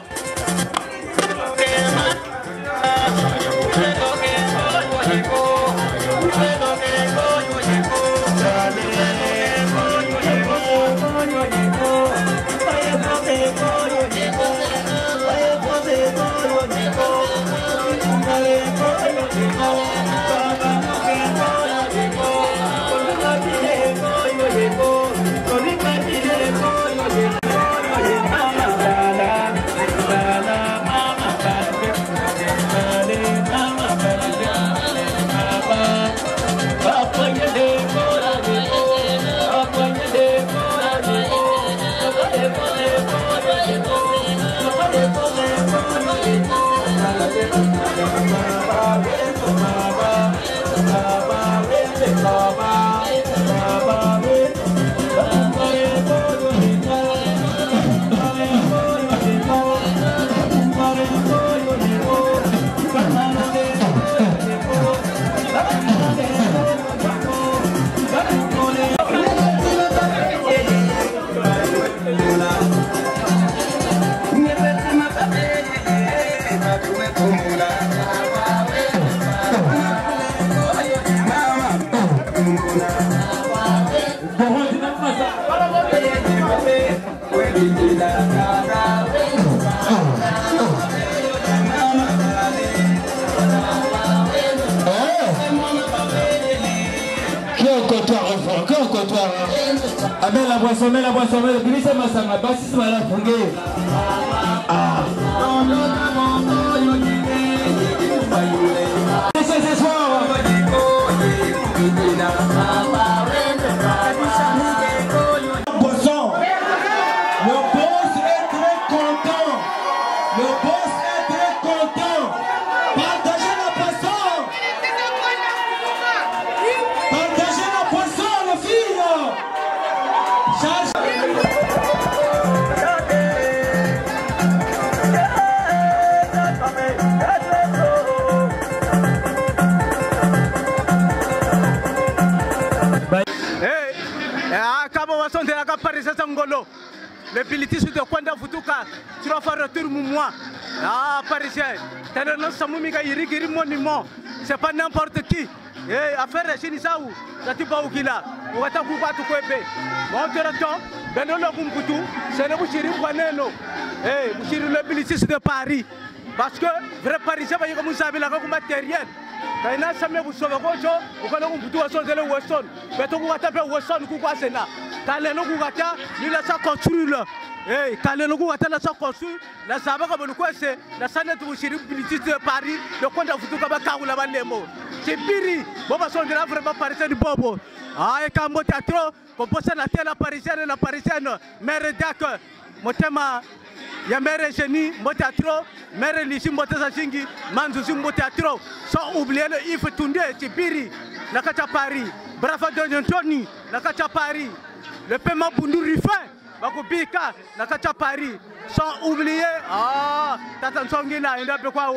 Amène la boisson, glissez ma sanga, bassiste ma la fungue. Ah. C'est ce soir. Boisson. Le boss est très content. Le boss est très content. Partagez la boisson. Partagez la boisson, les filles. Les politiciens de Kwanda Futuka, tu vas faire retour moi. Ah, parisien, c'est pas n'importe qui. Affaire de Chinisaou, ça tu vas où qu'il a. On va t'accoupler à tout côté. Bon, tu attends, Benolo Kumputu, c'est le Bouchiri Waneno. Bouchiri le politicien de Paris. Parce que, vrai parisien, il y a comme ça, il y a comme matériel. Quand il y a ça, vous sauvez quoi, vous allez vous faire un peu de Wesson. Mais vous allez taper Wesson, vous allez faire ça. Quand les gens il a ça construit là. Quand les gens il a ça construit, la Saba comme le quoi c'est la salle de Bouchiri politique de Paris, le coin de Foutou comme Kaoula Bandemo. C'est pire. Bon, parce qu'on est là vraiment parisien du Bobo. Ah, et quand mon théâtre, qu'on pense à la télé parisienne, mère Dak, mon thème. Il y a mère génie, mon théâtre, mère Lissi, mon théâtre, Manzouzi, mon théâtre, sans oublier le Yves Toundé, Tibiri, la Kacha Paris, Brava de Tony, la Kacha Paris, le paiement Boundou Rifin, Bakubika, la Kacha Paris, sans oublier, Tatan Songina, il y a de quoi,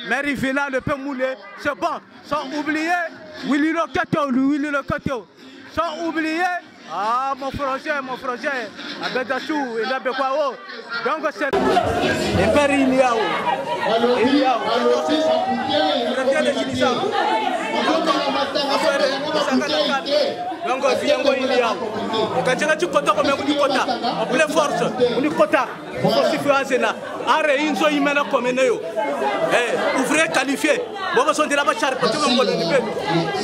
Mère Villa, le Père Moulé, c'est bon, sans oublier, Willy Locato, sans oublier, mon frangin, Abedachou, il y a de quoi, donc c'est le Père Iliao. Donc viango Iliao. Quand tu kota comme une kota, en pleine force, une kota, on peut faire un zéna. Arrête, ils sont immenses comme une yo. Ouvrez qualifié. Bon, on dit là-bas, charpe, tu vas me donner.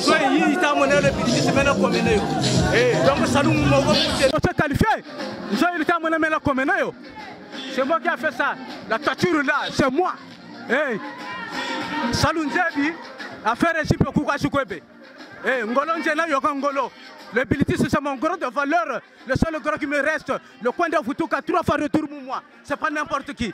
Soit il t'a monnaie le petit semaine comme une yo. Donc, salut, mon gars, c'est qualifié. Soit il t'a monnaie comme une yo. C'est moi qui a fait ça. La tature là, c'est moi. Salut Nzebi, affaire Égypte Kouka Soukwebe. Ngolo Njena Yoka Ngolo. Le bilitis c'est mon gros de valeur. Le seul gros qui me reste. Le coin de Futuka, 3 fois retour moi. C'est pas n'importe qui.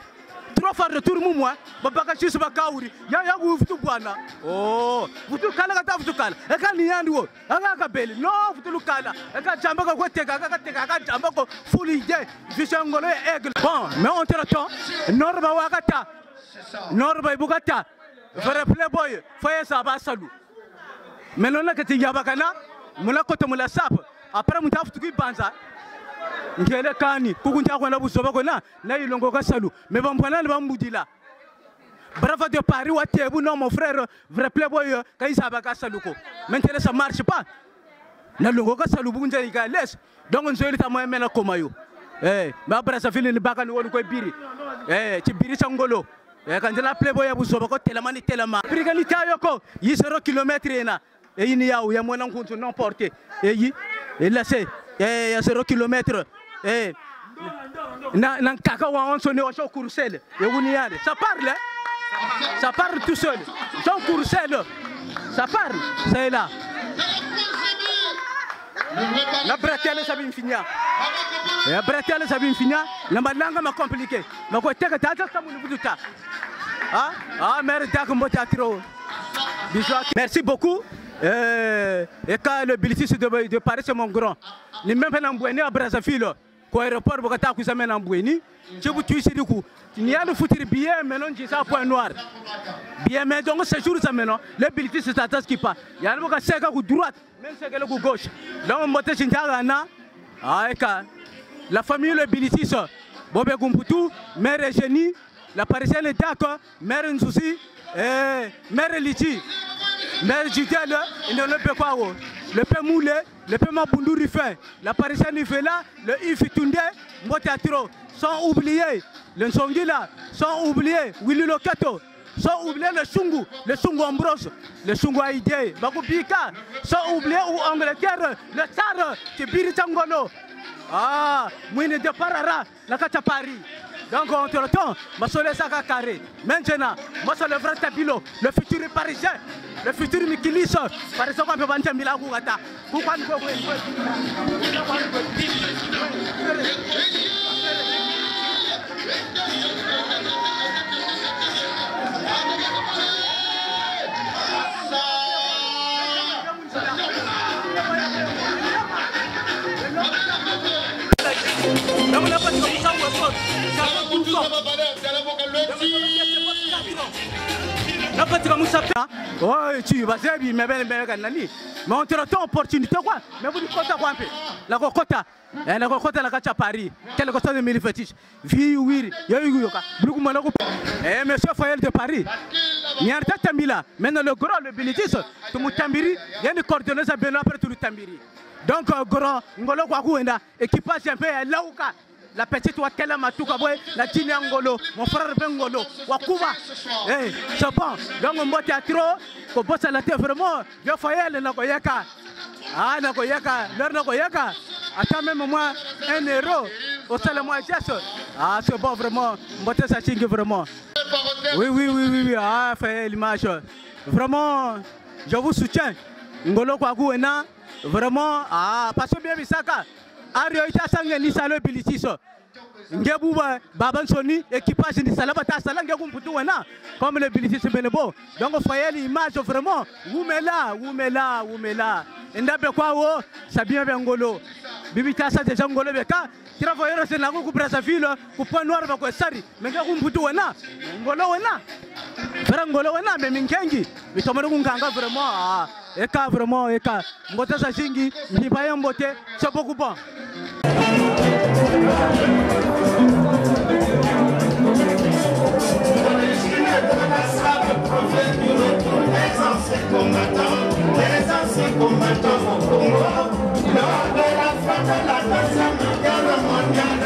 3 fois retour moi. Babaka Chisu Bakaouri. Yaya Wufutu Bwana. Oh, Futu Kala Gata Futu Kala. Eka Nianduo. Aka Beli. Non, Futu Kala. Eka Jambaka Weteka. Aka Jambako. Full idée. Vichangolo et aigle. Bon, mais entre-temps, Norba Wakata. Norba Bugata. Vrai playboy. Foye Saba Salou. Mais non, que tu y a Bakana. Mula kote mula sap après mutafu tuki banza ngele kani kukunja kwenda busoba kona na ilongo ka salu mais bambana ba mbudila brava de Paris wa tebu non mon frère vrai playboy ka isaba ka salu ko maintenant ça marche pas na longo ka salu bunja ika les donc nzoli ta moyen mena komayo ba brasa fili ni bakani wonu ko biri ci biri sangolo quand la playboy ya busoba ko telamani telama brigani tayoko yi 0 km ena et il y a moins de non porté. Et là c'est 0 km. Et nan kaka on sonne au Courcelles. Et vous n'y allez. Ça parle, ça parle tout seul. Jean Courcelles, ça parle. C'est là. La bretelle ça vient finir. La bretelle ça vient finir. La langue m'a compliqué. Ma côté que t'as ça mon bout de ta. Ah merde d'accord merci beaucoup. Et quand le bilitis de Paris c'est mon grand, ni même pas n'embouéni à Brazzaville, qu'au aéroport Bogota vous amène n'embouéni, je vous tue ici du coup. Il y a le foutre billet maintenant j'ai ça point noir. Bien mais donc ce jour ça maintenant, le bilitis c'est à ce qui pas. Il y a le Bogota c'est à droite, même c'est à gauche. Donc on monte chez Ndagana, la famille le bilitis, Bobé Gumputu, mère Eugénie, la parisienne est d'accord, mère Nzouzi, mère Lichi. Mais Judel, il ne le peut pas. Le peu moulé, le peu mabundu rifin, la parisienne il fait là, le ifitunde, Motatro, sans oublier le Songila, sans oublier Willy Locato, sans oublier le Sungu Ambrose, le Sungu Aïdé, Bakupika, sans oublier ou Angleterre, le Tsar, Tibiri Tangolo. Ah, Mouine de Parara, la Kata Paris. Donc entre temps, ma soleil saka carré. Maintenant, moi c'est le vrai tabilo, le futur parisien, le futur Mikilis, par exemple on peut vendre Mila Gougata. Pourquoi nous oh, tu vas bien, mais on te retrouve opportunité quoi. Mais vous dites quoi la cocotte, la cocotte la cacha Paris. Quelle cocotte de mille fétiches. Vie oui, yoka. Beaucoup malako. Monsieur Fayel de Paris. Il y a un tas de mila. Maintenant le grand le bilitis, tout le tambiri, il y a une coordonnée à Benoît après tout le tambiri. Donc grand, ngolo kwa kuenda, équipage un peu là où la petite Wakela Matuka boy, la Tini Angolo, mon frère Bengolo, Wakuba. C'est bon. Donc on boit trop, qu'on bosse à la tête vraiment. Je Fayel Nagoyaka. Ah Nagoyaka, leur Nagoyaka. Attends même moi, 1 euro. Au salaire moi geste. Ah c'est bon vraiment. Mbote ça chingue vraiment. Oui. Ah fait l'image. Vraiment, je vous soutiens. Ngolo Kwaguena. Vraiment, parce que bien Bisaka. Ario ita sange ni salo bilitiso. Ngebuba baban soni équipage ni salabata salange kumputu wena comme le bilitiso benebo. Donc foyer l'image vraiment Woumela. Ndabe kwa wo Sabien Bengolo. Bibita sa déjà ngolo beka. Travailler c'est na ku Brazzaville ku point noir ba ko sari. Menga kumputu wena. Ngolo wena. Vera ngolo wena me minkengi. Bitomero kunganga vraiment eka vraiment eka. Ngota sa jingi ni baye mbote c'est beaucoup bon. Les anciens combattants au Congo, lors de la fin de la Deuxième Guerre mondiale.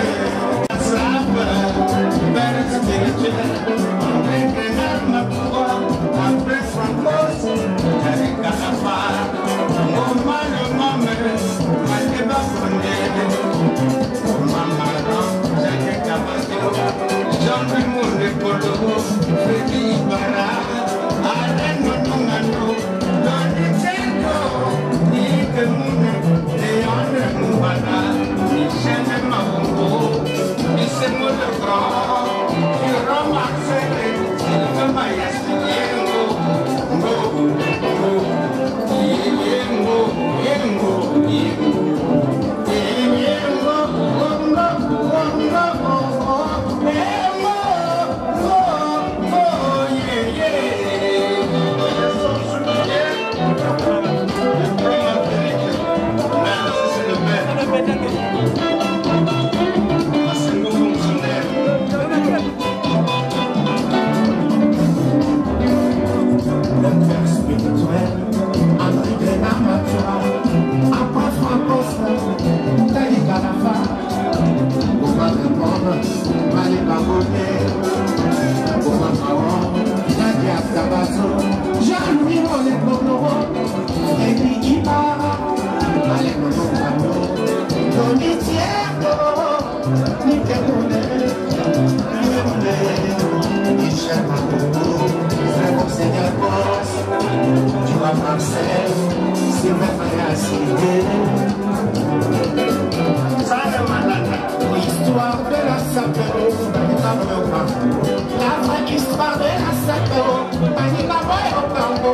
Père spirituel, André Maboua, après Francos, Eric Calafar, Moman Mamere, Mateba Fondé, Mamaran, Jacques Cabadio, Jean-Louis Mouré Polo, Freddy Ibarra, Alain Nonongano. Marcel, c'est ma cité. L'histoire de la Sapero, la vraie histoire de la Sapero, Manila Boy au Cambo.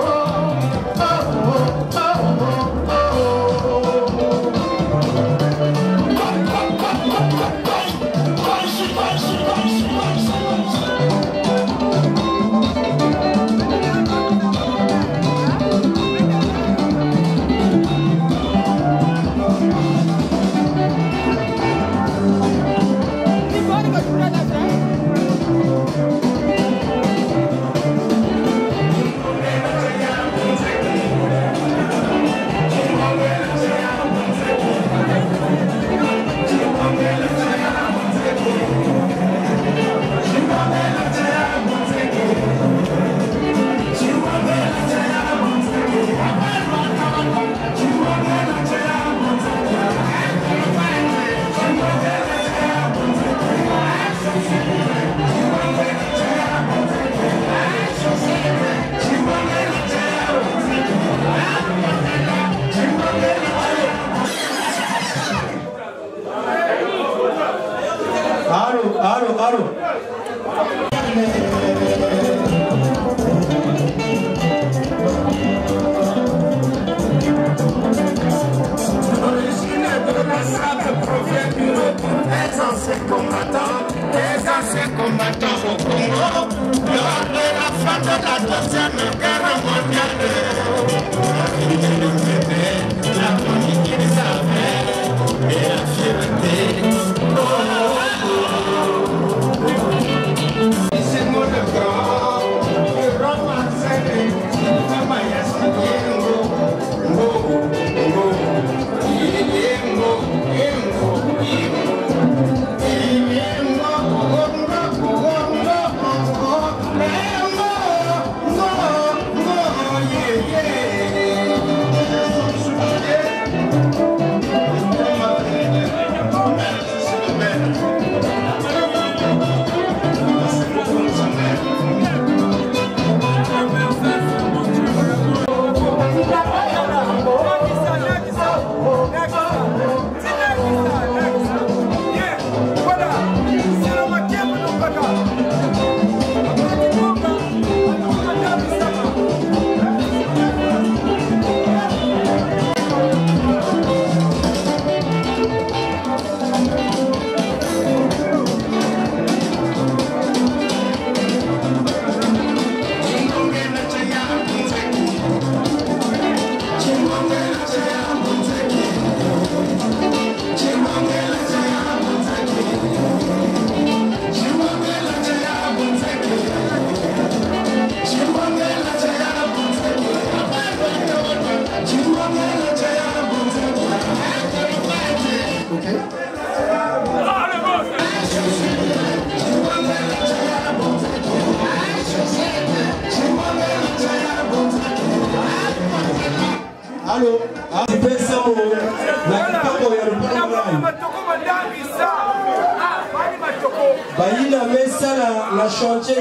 la chantier.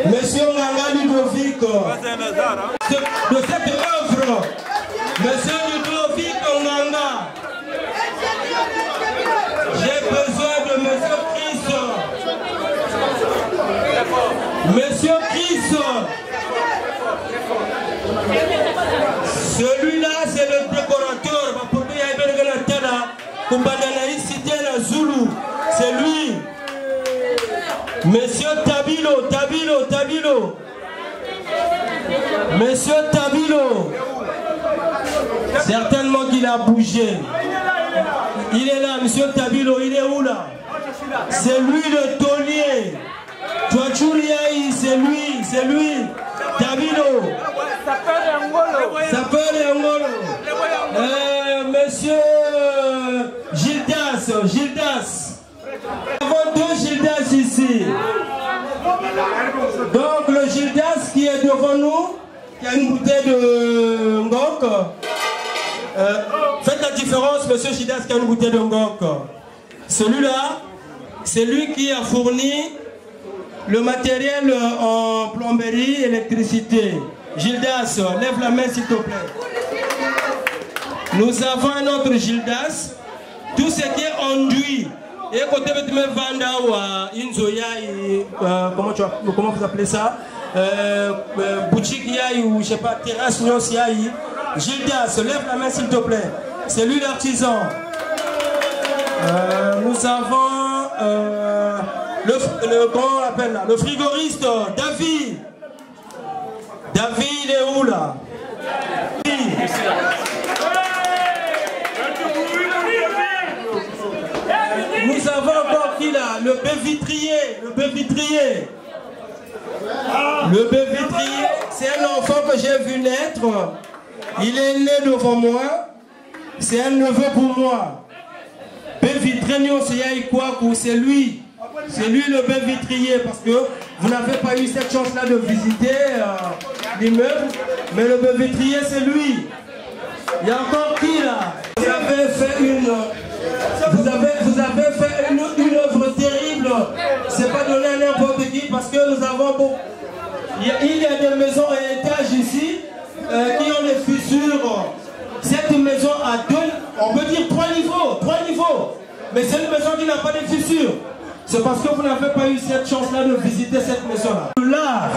Monsieur Nganga Ludovic, de cette œuvre, Monsieur Ludovic Nganga, j'ai besoin de Monsieur Chris. Monsieur Chris, celui-là c'est le décorateur. C'est lui. Monsieur Tabilo. Monsieur Tabilo. Certainement qu'il a bougé. Il est là, Monsieur Tabilo. Il est où là? C'est lui le taulier. Touachuriaï, c'est lui. Tabilo. Sapeur et Angolo. Monsieur Gildas. Nous avons deux Gildas ici. Donc le Gildas qui est devant nous, qui a une bouteille de Ngok. Faites la différence, Monsieur Gildas qui a une bouteille de Ngok. Celui-là, c'est lui qui a fourni le matériel en plomberie, électricité. Gildas, lève la main s'il te plaît. Nous avons un autre Gildas. Tout ce qui est enduit. Et côté de me vanda ou Inzoya, comment vous appelez ça? Boutique yaï ou je sais pas, terrasse Nyos yaï. Gildas, lève la main s'il te plaît. C'est lui l'artisan. Nous avons comment on appelle là, le frigoriste David. David, il est où là? Nous avons encore qui là? Le bœuf vitrier. Le bœuf vitrier. Le bœuf vitrier, c'est un enfant que j'ai vu naître. Il est né devant moi. C'est un neveu pour moi. Bœuf vitrier, c'est lui. C'est lui le bœuf vitrier parce que vous n'avez pas eu cette chance-là de visiter l'immeuble. Mais le bœuf vitrier, c'est lui. Il y a encore qui là? Vous avez fait une œuvre terrible. C'est pas donné à n'importe qui parce que nous avons beaucoup. Il y a des maisons à étage ici qui ont des fissures. Cette maison a deux, on peut dire 3 niveaux. Mais c'est une maison qui n'a pas de fissures. C'est parce que vous n'avez pas eu cette chance-là de visiter cette maison-là. Là,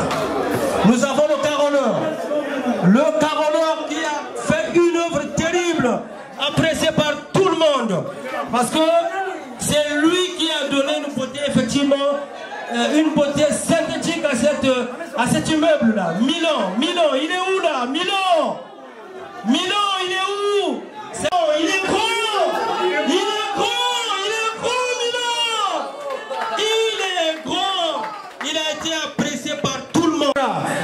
nous avons le caroleur. Le caroleur qui a fait une œuvre terrible, appréciée par tout le monde. Parce que c'est lui qui a donné une beauté, effectivement, une beauté synthétique à cet immeuble-là. Milan, il est où là? Milan, il est où? Il est grand! Il a été apprécié par tout le monde.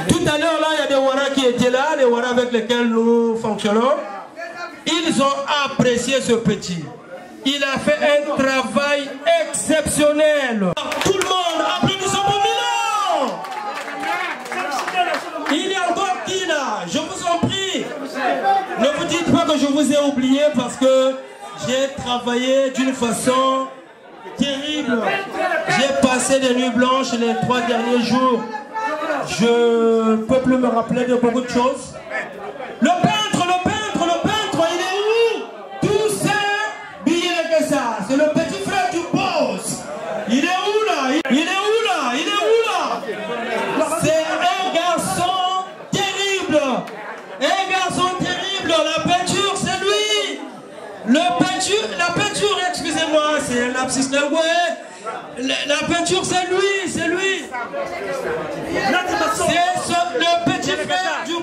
Tout à l'heure, là, il y a des Wara qui étaient là, les Wara avec lesquels nous fonctionnons. Ils ont apprécié ce petit. Il a fait un travail exceptionnel. Tout le monde, applaudissons pour Milan! Il y a encore qui là? Je vous en prie. Ne vous dites pas que je vous ai oublié parce que j'ai travaillé d'une façon terrible. J'ai passé des nuits blanches les 3 derniers jours. Je ne peux plus me rappeler de beaucoup de choses. Le peintre, il est où? Tout ça, billet que ça. C'est le petit frère du boss. Il est où là? C'est un garçon terrible. La peinture, c'est lui. La peinture, excusez-moi, c'est un lapsus lingué. La peinture, c'est lui. C'est le petit frère du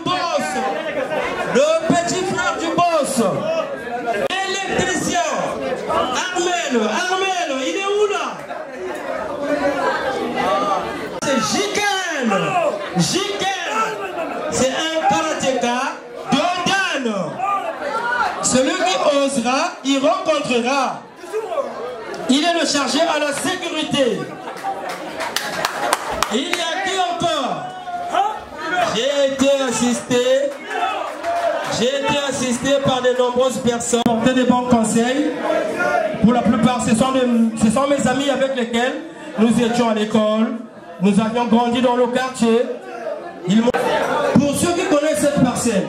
boss. L'électricien. Armel, il est où là? C'est Jiken. C'est un karatéka de Dan. Celui qui osera, il rencontrera. Il est le chargé à la sécurité. Il y a qui encore? J'ai été assisté par de nombreuses personnes, porter des bons conseils. Pour la plupart, ce sont mes amis avec lesquels nous étions à l'école. Nous avions grandi dans le quartier. Pour ceux qui connaissent cette parcelle,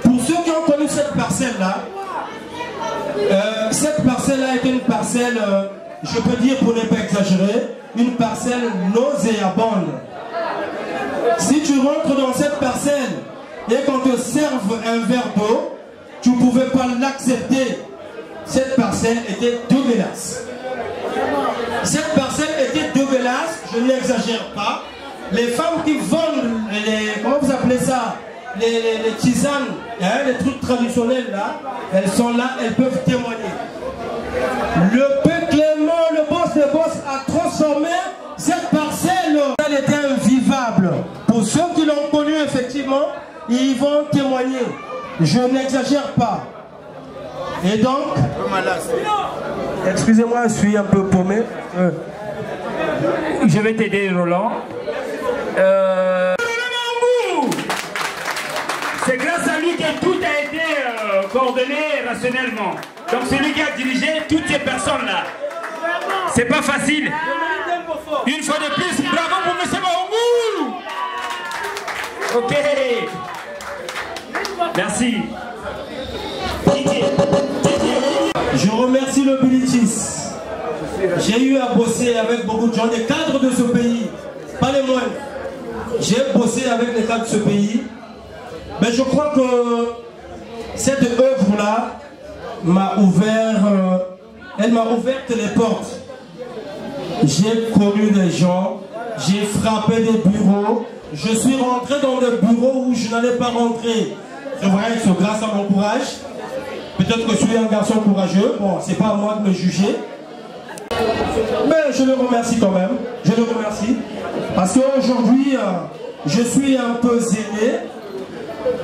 pour ceux qui ont connu cette parcelle-là, est une parcelle, je peux dire pour ne pas exagérer, une parcelle nauséabonde. Si tu rentres dans cette parcelle et qu'on te serve un verre d'eau, tu ne pouvais pas l'accepter. Cette parcelle était dégueulasse. Je n'exagère pas. Les femmes qui vendent comment vous appelez ça, les tisanes, hein, les trucs traditionnels là, elles sont là, elles peuvent témoigner. Le Père Clément, le boss des boss, a transformé cette parcelle. Elle était invivable. Pour ceux qui l'ont connu, effectivement, ils vont témoigner. Je n'exagère pas. Et donc, excusez-moi, je suis un peu paumé. Je vais t'aider, Roland. C'est grâce à lui que tout a été coordonné rationnellement. Donc c'est lui qui a dirigé toutes ces personnes-là. C'est pas facile. Une fois de plus, bravo pour M. Mahongou. Ok. Merci. Je remercie le Bilitis. J'ai eu à bosser avec beaucoup de gens, des cadres de ce pays, pas les moindres. J'ai bossé avec les cadres de ce pays. Mais je crois que cette œuvre-là m'a ouvert, elle m'a ouvert les portes. J'ai connu des gens, j'ai frappé des bureaux, je suis rentré dans des bureaux où je n'allais pas rentrer. C'est vrai que c'est grâce à mon courage. Peut-être que je suis un garçon courageux, bon, c'est pas à moi de me juger. Mais je le remercie quand même, je le remercie. Parce qu'aujourd'hui, je suis un peu zélé,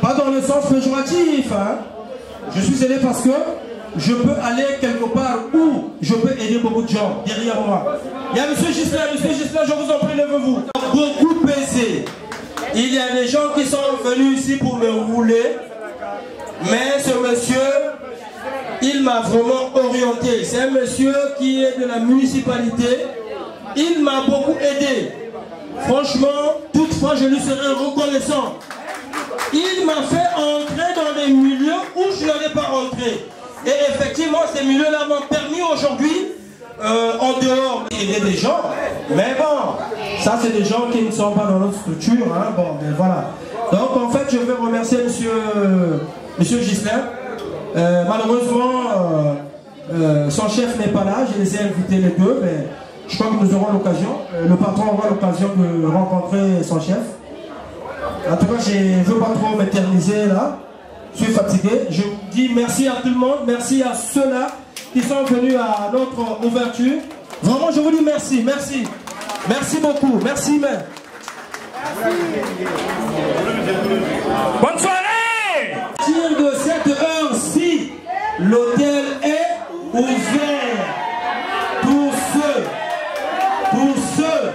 pas dans le sens péjoratif, hein. Je suis zélé parce que je peux aller quelque part où je peux aider beaucoup de gens derrière moi. Il y a M. Gislain, je vous en prie, levez-vous. Beaucoup pesé. Il y a des gens qui sont venus ici pour me rouler, mais ce monsieur, il m'a vraiment orienté. C'est un monsieur qui est de la municipalité. Il m'a beaucoup aidé. Franchement, toutefois, je lui serai reconnaissant. Il m'a fait entrer dans des milieux où je n'allais pas rentrer. Et effectivement, ces milieux-là m'ont permis aujourd'hui, en dehors d'aider des gens. Mais bon, ça c'est des gens qui ne sont pas dans notre structure. Hein. Bon, mais voilà. Donc en fait, je vais remercier monsieur Gislain. Malheureusement, son chef n'est pas là. Je les ai invités les deux, mais je crois que nous aurons l'occasion. Le patron aura l'occasion de rencontrer son chef. En tout cas, je ne veux pas trop m'éterniser là. Je suis fatigué. Je vous dis merci à tout le monde. Merci à ceux-là qui sont venus à notre ouverture. Vraiment, je vous dis merci. Merci. Merci beaucoup. Merci, mais. Bonne soirée! À partir de cette heure-ci, l'hôtel est ouvert pour ceux.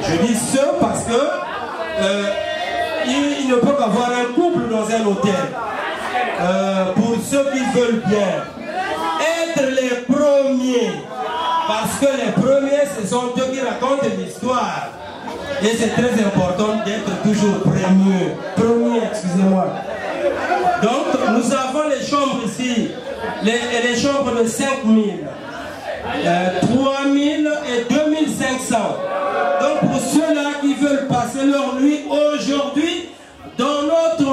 Je dis ceux parce que il ne peut pas avoir un couple dans un hôtel. Pour ceux qui veulent bien être les premiers, parce que les premiers, ce sont eux qui racontent l'histoire. Et c'est très important d'être toujours premier, excusez-moi. Donc, nous avons les chambres ici, les chambres de 5 000, 3 000 et 2 500. Donc, pour ceux-là qui veulent passer leur nuit aujourd'hui, dans notre...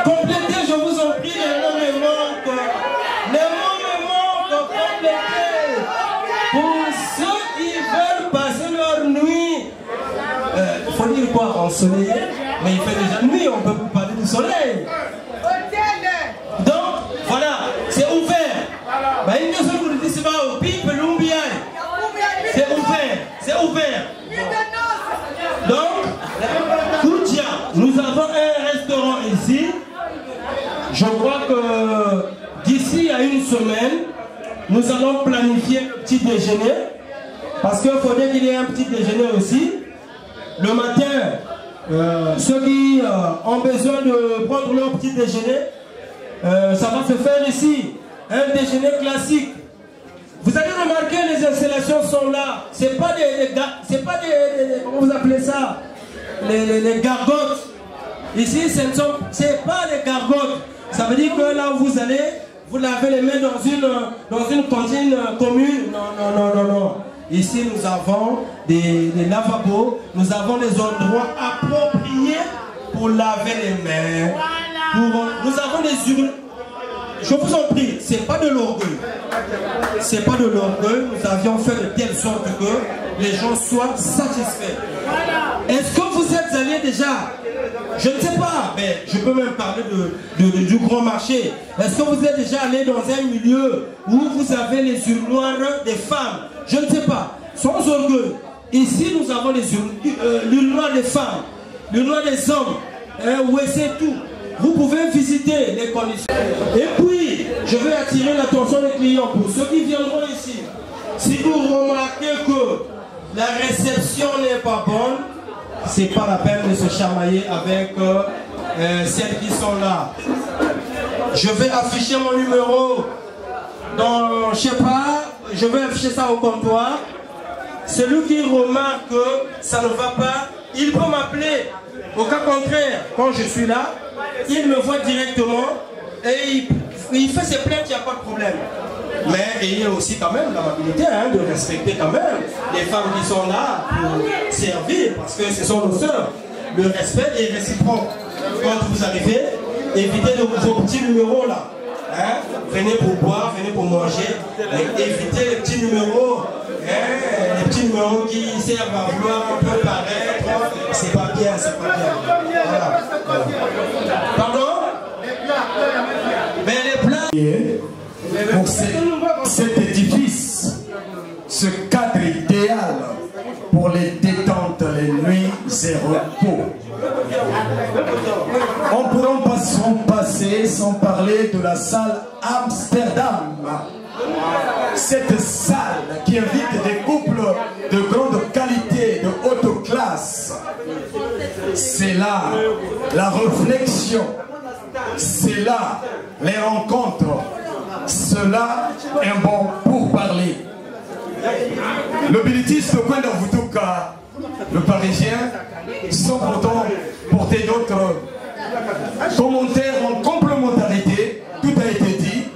complétez, je vous en prie, les mots me manquent. Les mots me manquent, complétez. Pour ceux qui veulent passer leur nuit, il faut dire quoi, ensoleillé, mais il fait déjà nuit, on peut pas parler du soleil. Donc, voilà, c'est ouvert. Bah, une personne vous dit, c'est pas au pipe, l'oubien. C'est ouvert, c'est ouvert. Donc, Koutia, nous avons un restaurant ici. Je crois que d'ici à une semaine, nous allons planifier le petit déjeuner. Parce qu'il faudrait qu'il y ait un petit déjeuner aussi. Le matin, ceux qui ont besoin de prendre leur petit déjeuner, ça va se faire ici. Un déjeuner classique. Vous allez remarquer, les installations sont là. C'est pas des comment vous appelez ça, les gargotes. Ici, c'est pas des gargotes. Ça veut dire que là où vous allez, vous lavez les mains dans une cantine commune. Non. Ici, nous avons des lavabos, nous avons des endroits appropriés pour laver les mains. Nous avons des urnes. Je vous en prie, c'est pas de l'orgueil. C'est pas de l'orgueil. Nous avions fait de telle sorte que les gens soient satisfaits. Est-ce que vous êtes allés déjà? Je ne sais pas, mais je peux même parler du grand marché. Est-ce que vous êtes déjà allé dans un milieu où vous avez les urinoirs des femmes? Je ne sais pas, sans orgueil. Ici, nous avons les urinoirs des femmes, l'urinoir des hommes, où c'est tout. Vous pouvez visiter les conditions. Et puis, je vais attirer l'attention des clients pour ceux qui viendront ici. Si vous remarquez que la réception n'est pas bonne, c'est pas la peine de se chamailler avec celles qui sont là. Je vais afficher mon numéro dans, je sais pas, je vais afficher ça au comptoir. Celui qui remarque que ça ne va pas, il peut m'appeler. Au cas contraire, quand je suis là, il me voit directement et il fait ses plaintes, il n'y a pas de problème. Mais ayez aussi quand même l'amabilité de respecter quand même les femmes qui sont là pour servir, parce que ce sont nos sœurs. Le respect est réciproque. Quand vous arrivez, évitez vos petits numéros là. Venez pour boire, venez pour manger, mais évitez les petits numéros. Les petits numéros qui servent à vouloir un peu paraître, c'est pas bien, c'est pas bien. Voilà. Pardon? Mais les plans. Pour cet édifice, ce cadre idéal pour les détentes, les nuits et repos. On ne pourra pas s'en passer sans parler de la salle Amsterdam. Cette salle qui invite des couples de grande qualité, de haute classe. C'est là la réflexion, c'est là les rencontres, cela est un bon pourparler. Le billitiste de coin d'Avutouka, le Parisien, sans pourtant porter d'autres commentaires en complémentarité. Tout a été dit.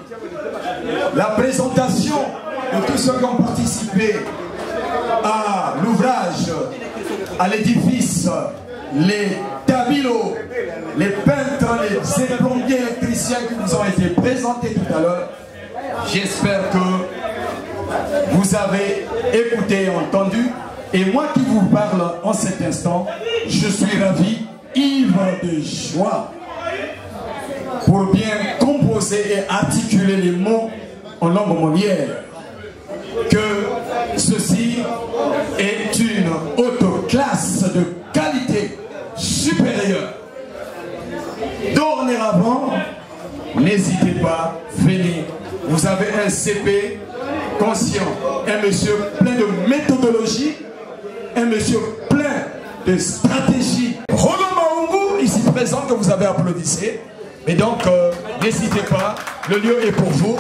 La présentation de tous ceux qui ont participé à l'ouvrage, à l'édifice, les tabilos, les peintres, les plombiers électriciens qui vous ont été présentés tout à l'heure. J'espère que vous avez écouté, entendu. Et moi qui vous parle en cet instant, je suis ravi, ivre de joie, pour bien composer et articuler les mots en langue molière, que ceci est une haute classe de qualité supérieure. Dorénavant, n'hésitez pas, venez. Vous avez un CP conscient, un monsieur plein de méthodologie, un monsieur plein de stratégie. Roland Maungu, ici présent, que vous avez applaudissé. Et donc, n'hésitez pas, le lieu est pour vous.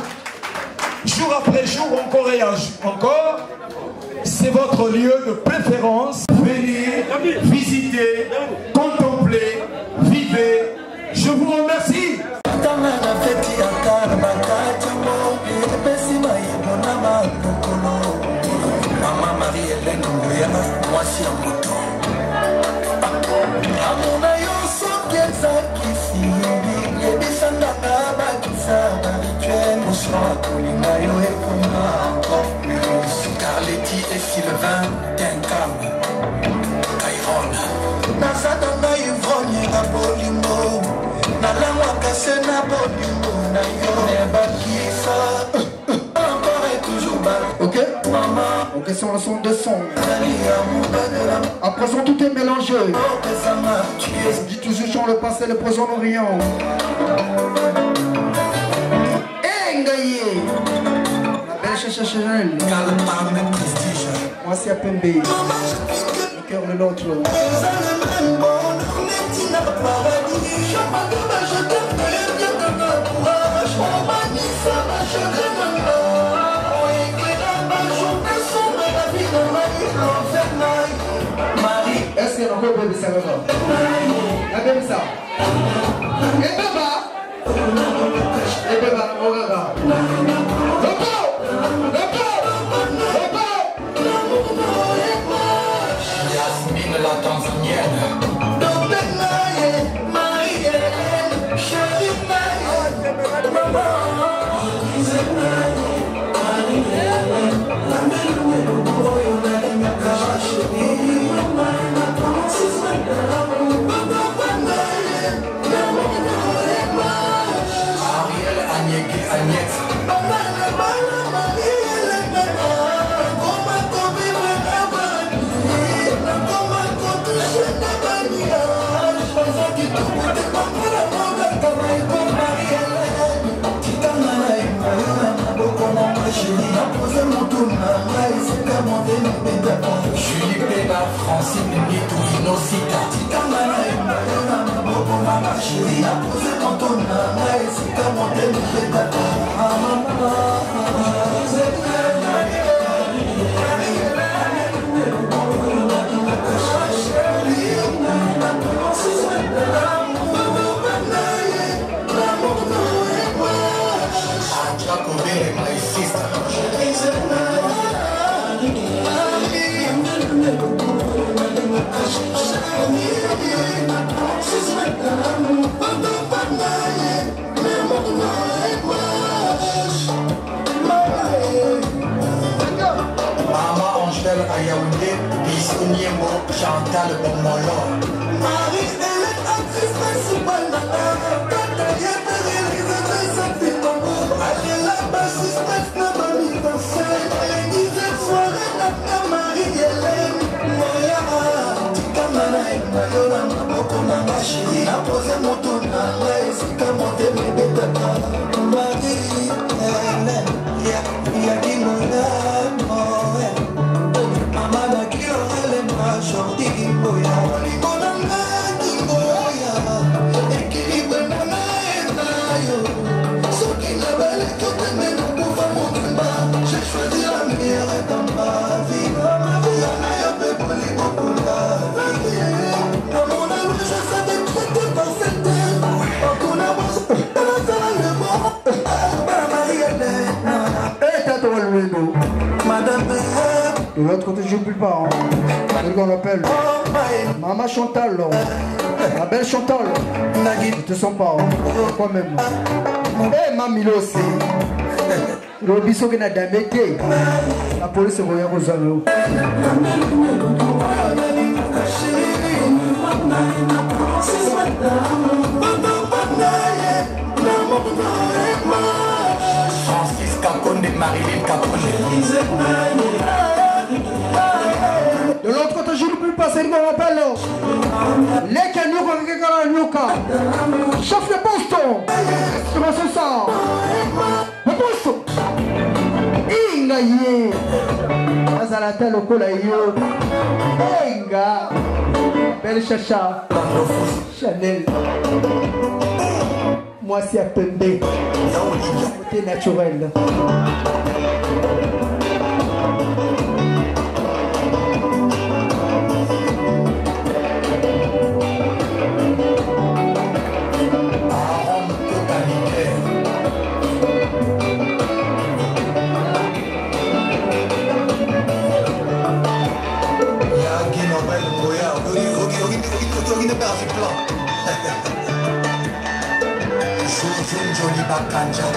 Jour après jour, encore et encore, c'est votre lieu de préférence. Venez, visitez, contempler, vivez. Je vous remercie. Maman Marie-Hélène Ngoya, moi si un bouton. Amona yo sokieza kisi yebisandaka bakisa barituel bonsoir kolinga yo ekoma encore plus Carletti et Sylvain Tenkam Kairon nazadanga ivrogne na bolingo nalangwaka se na bolingo na yo ebakisa. Ok, ok, sur le son de son. À présent tout est mélangé. On dit toujours sur le passé, le présent, l'Orient. Engaye. La belle Chanel. Moi c'est Apembe. Le cœur de l'autre. Est-ce qu'il y a encore bébé ça là-bas? La même ça. Et bébé, on regarde. Yasmine la Tanzanienne. Julie Péba, Francine Nitou, Inosita. Chérie, a posé mon ton c'est comme on t'aime, Mama Angèle à Yaoundé, Bissou Niembo, Chantal Bomolo. Marie-Hélène, actrice principale, Tata Yéperé, réalisatrice à Piton. Adela, bassiste, Naba Midansel. Dixième soirée, Nata Marie-Hélène. Moya, Tikamana, Mayola, Maboko, Nanga, Chéri. Naposé moto, Nanga, Esika, Monte, Mébétata. Marie-Hélène, Yagimona. J'ai choisi la meilleure dans ma vie. Dans mon amour, je savais que j'étais dans cette terre. En qu'on avance, dans le monde. Et t'as droit le vélo. Madame, de l'autre côté, je n'oublie pas. Hein. C'est ce qu'on appelle Maman Chantal. La belle Chantal. Je te sens pas. Hein. Quoi même. Eh, Mamilo aussi. Le biseau qui n'a jamais été. La police revient aux anneaux. Francis Kakonde, Marilyn Kakonde. De l'autre côté, je n'oublie pas, c'est ce qu'on appelle les Kenyuka Nyuka. Chauffe le Boston. Comment c'est ça? Le Boston. Inga ye. Azalata lokola yo. Inga. Belle chacha. Chanel. Moi c'est à Pembe. Côté naturel. Jolie Bakanja.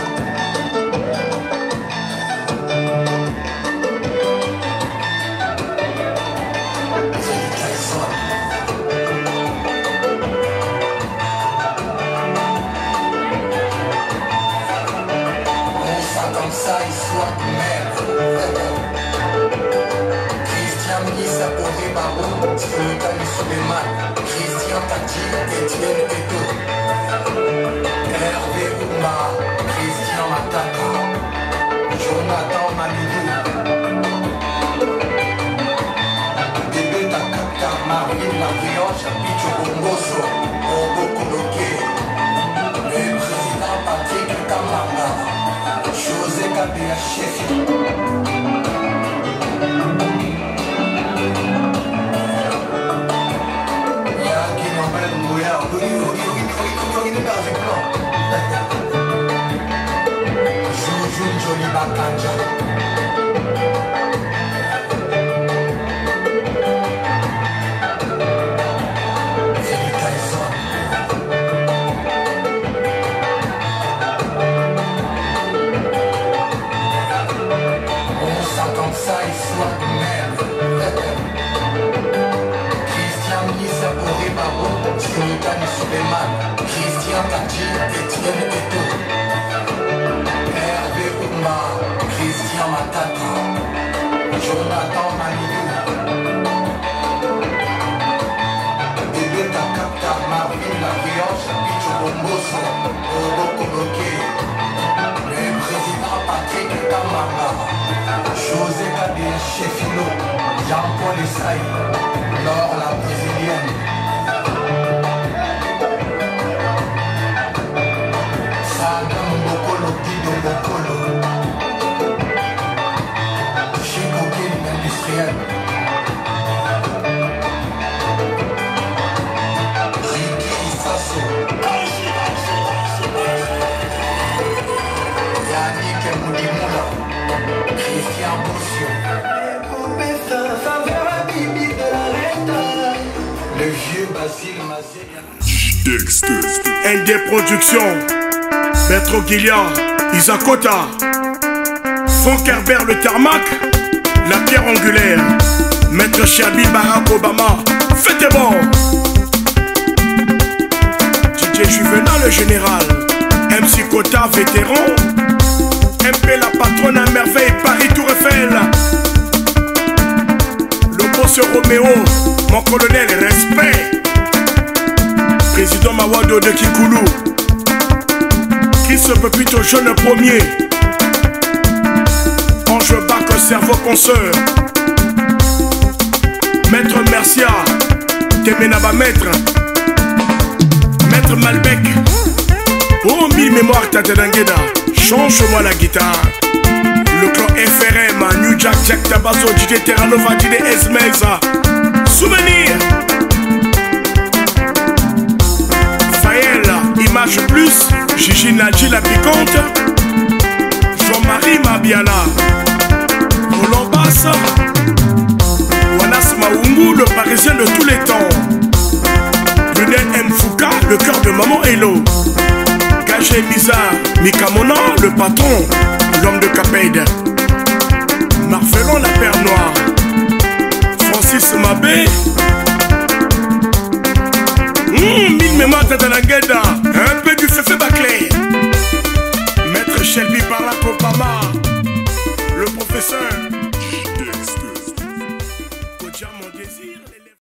Comme ça, il soit merde. Christian Misa Ori Babo, Sultan Suleiman, Christian Tati, Etienne Eto, Hervé Ouma, Christian Mataka, Jonathan Malidou, Bébé Takaka, Marine Labrioche, Picho Bongoso, Ogo Koloke, le président Patrick Kamanga, José Kabila Chefi. Jolie Bakanja. Comme ça, il soit merde. Christian Misa Ori Babo, Sultan Suleiman, Christian Tati, Etienne Eto, Hervé Ouma, Christian Matata, Jonathan Malidou, Bébé Takaka, Marvin Labrioche, Picho Bomboso, Ogo Koloke, le président Patrick Kamanga, José Kabila Chefilo, Jean-Paul Essaï, Laure la brésilienne. Sadam Bokolo, Guido Bokolo, Chico King industriel. Ricky Sasso, Yannick Moudimoula, Christian Boussio. ND Productions, Bertrand Guilliard, Isakota, Fonkerbert le tarmac, la pierre angulaire, Maître Chabi Barack Obama, faites bon. DJ Juvenal le général, MC Kota vétéran, MP la patronne à merveille, Paris Tour Eiffel, le boss Roméo, mon colonel, respect. Président Mawado de Kikoulou, Chris Pepito jeune premier, Ange Bac cerveau consoeur, Maître Mercia, Temenaba Maître, Maître Malbec, oh mille mémoires Tatanangeda, change-moi la guitare. Le clan FRM, New Jack, Jack Tabazo, DJ Terranova, DJ Esmeza, souvenir. Image plus, Gigi Nadji la piquante, Jean-Marie Mabiala, Roland Bass, Wallace Maungu, le parisien de tous les temps, Brunel M. Fouka, le cœur de maman Hello, Gagé Miza, Mikamona, le patron, l'homme de Caped, Marfelon la Père Noire, Francis Mabé, mille mémoires Tatanangeda, un peu du Féfé Baclé, Maître Shelby Barack Obama, le professeur.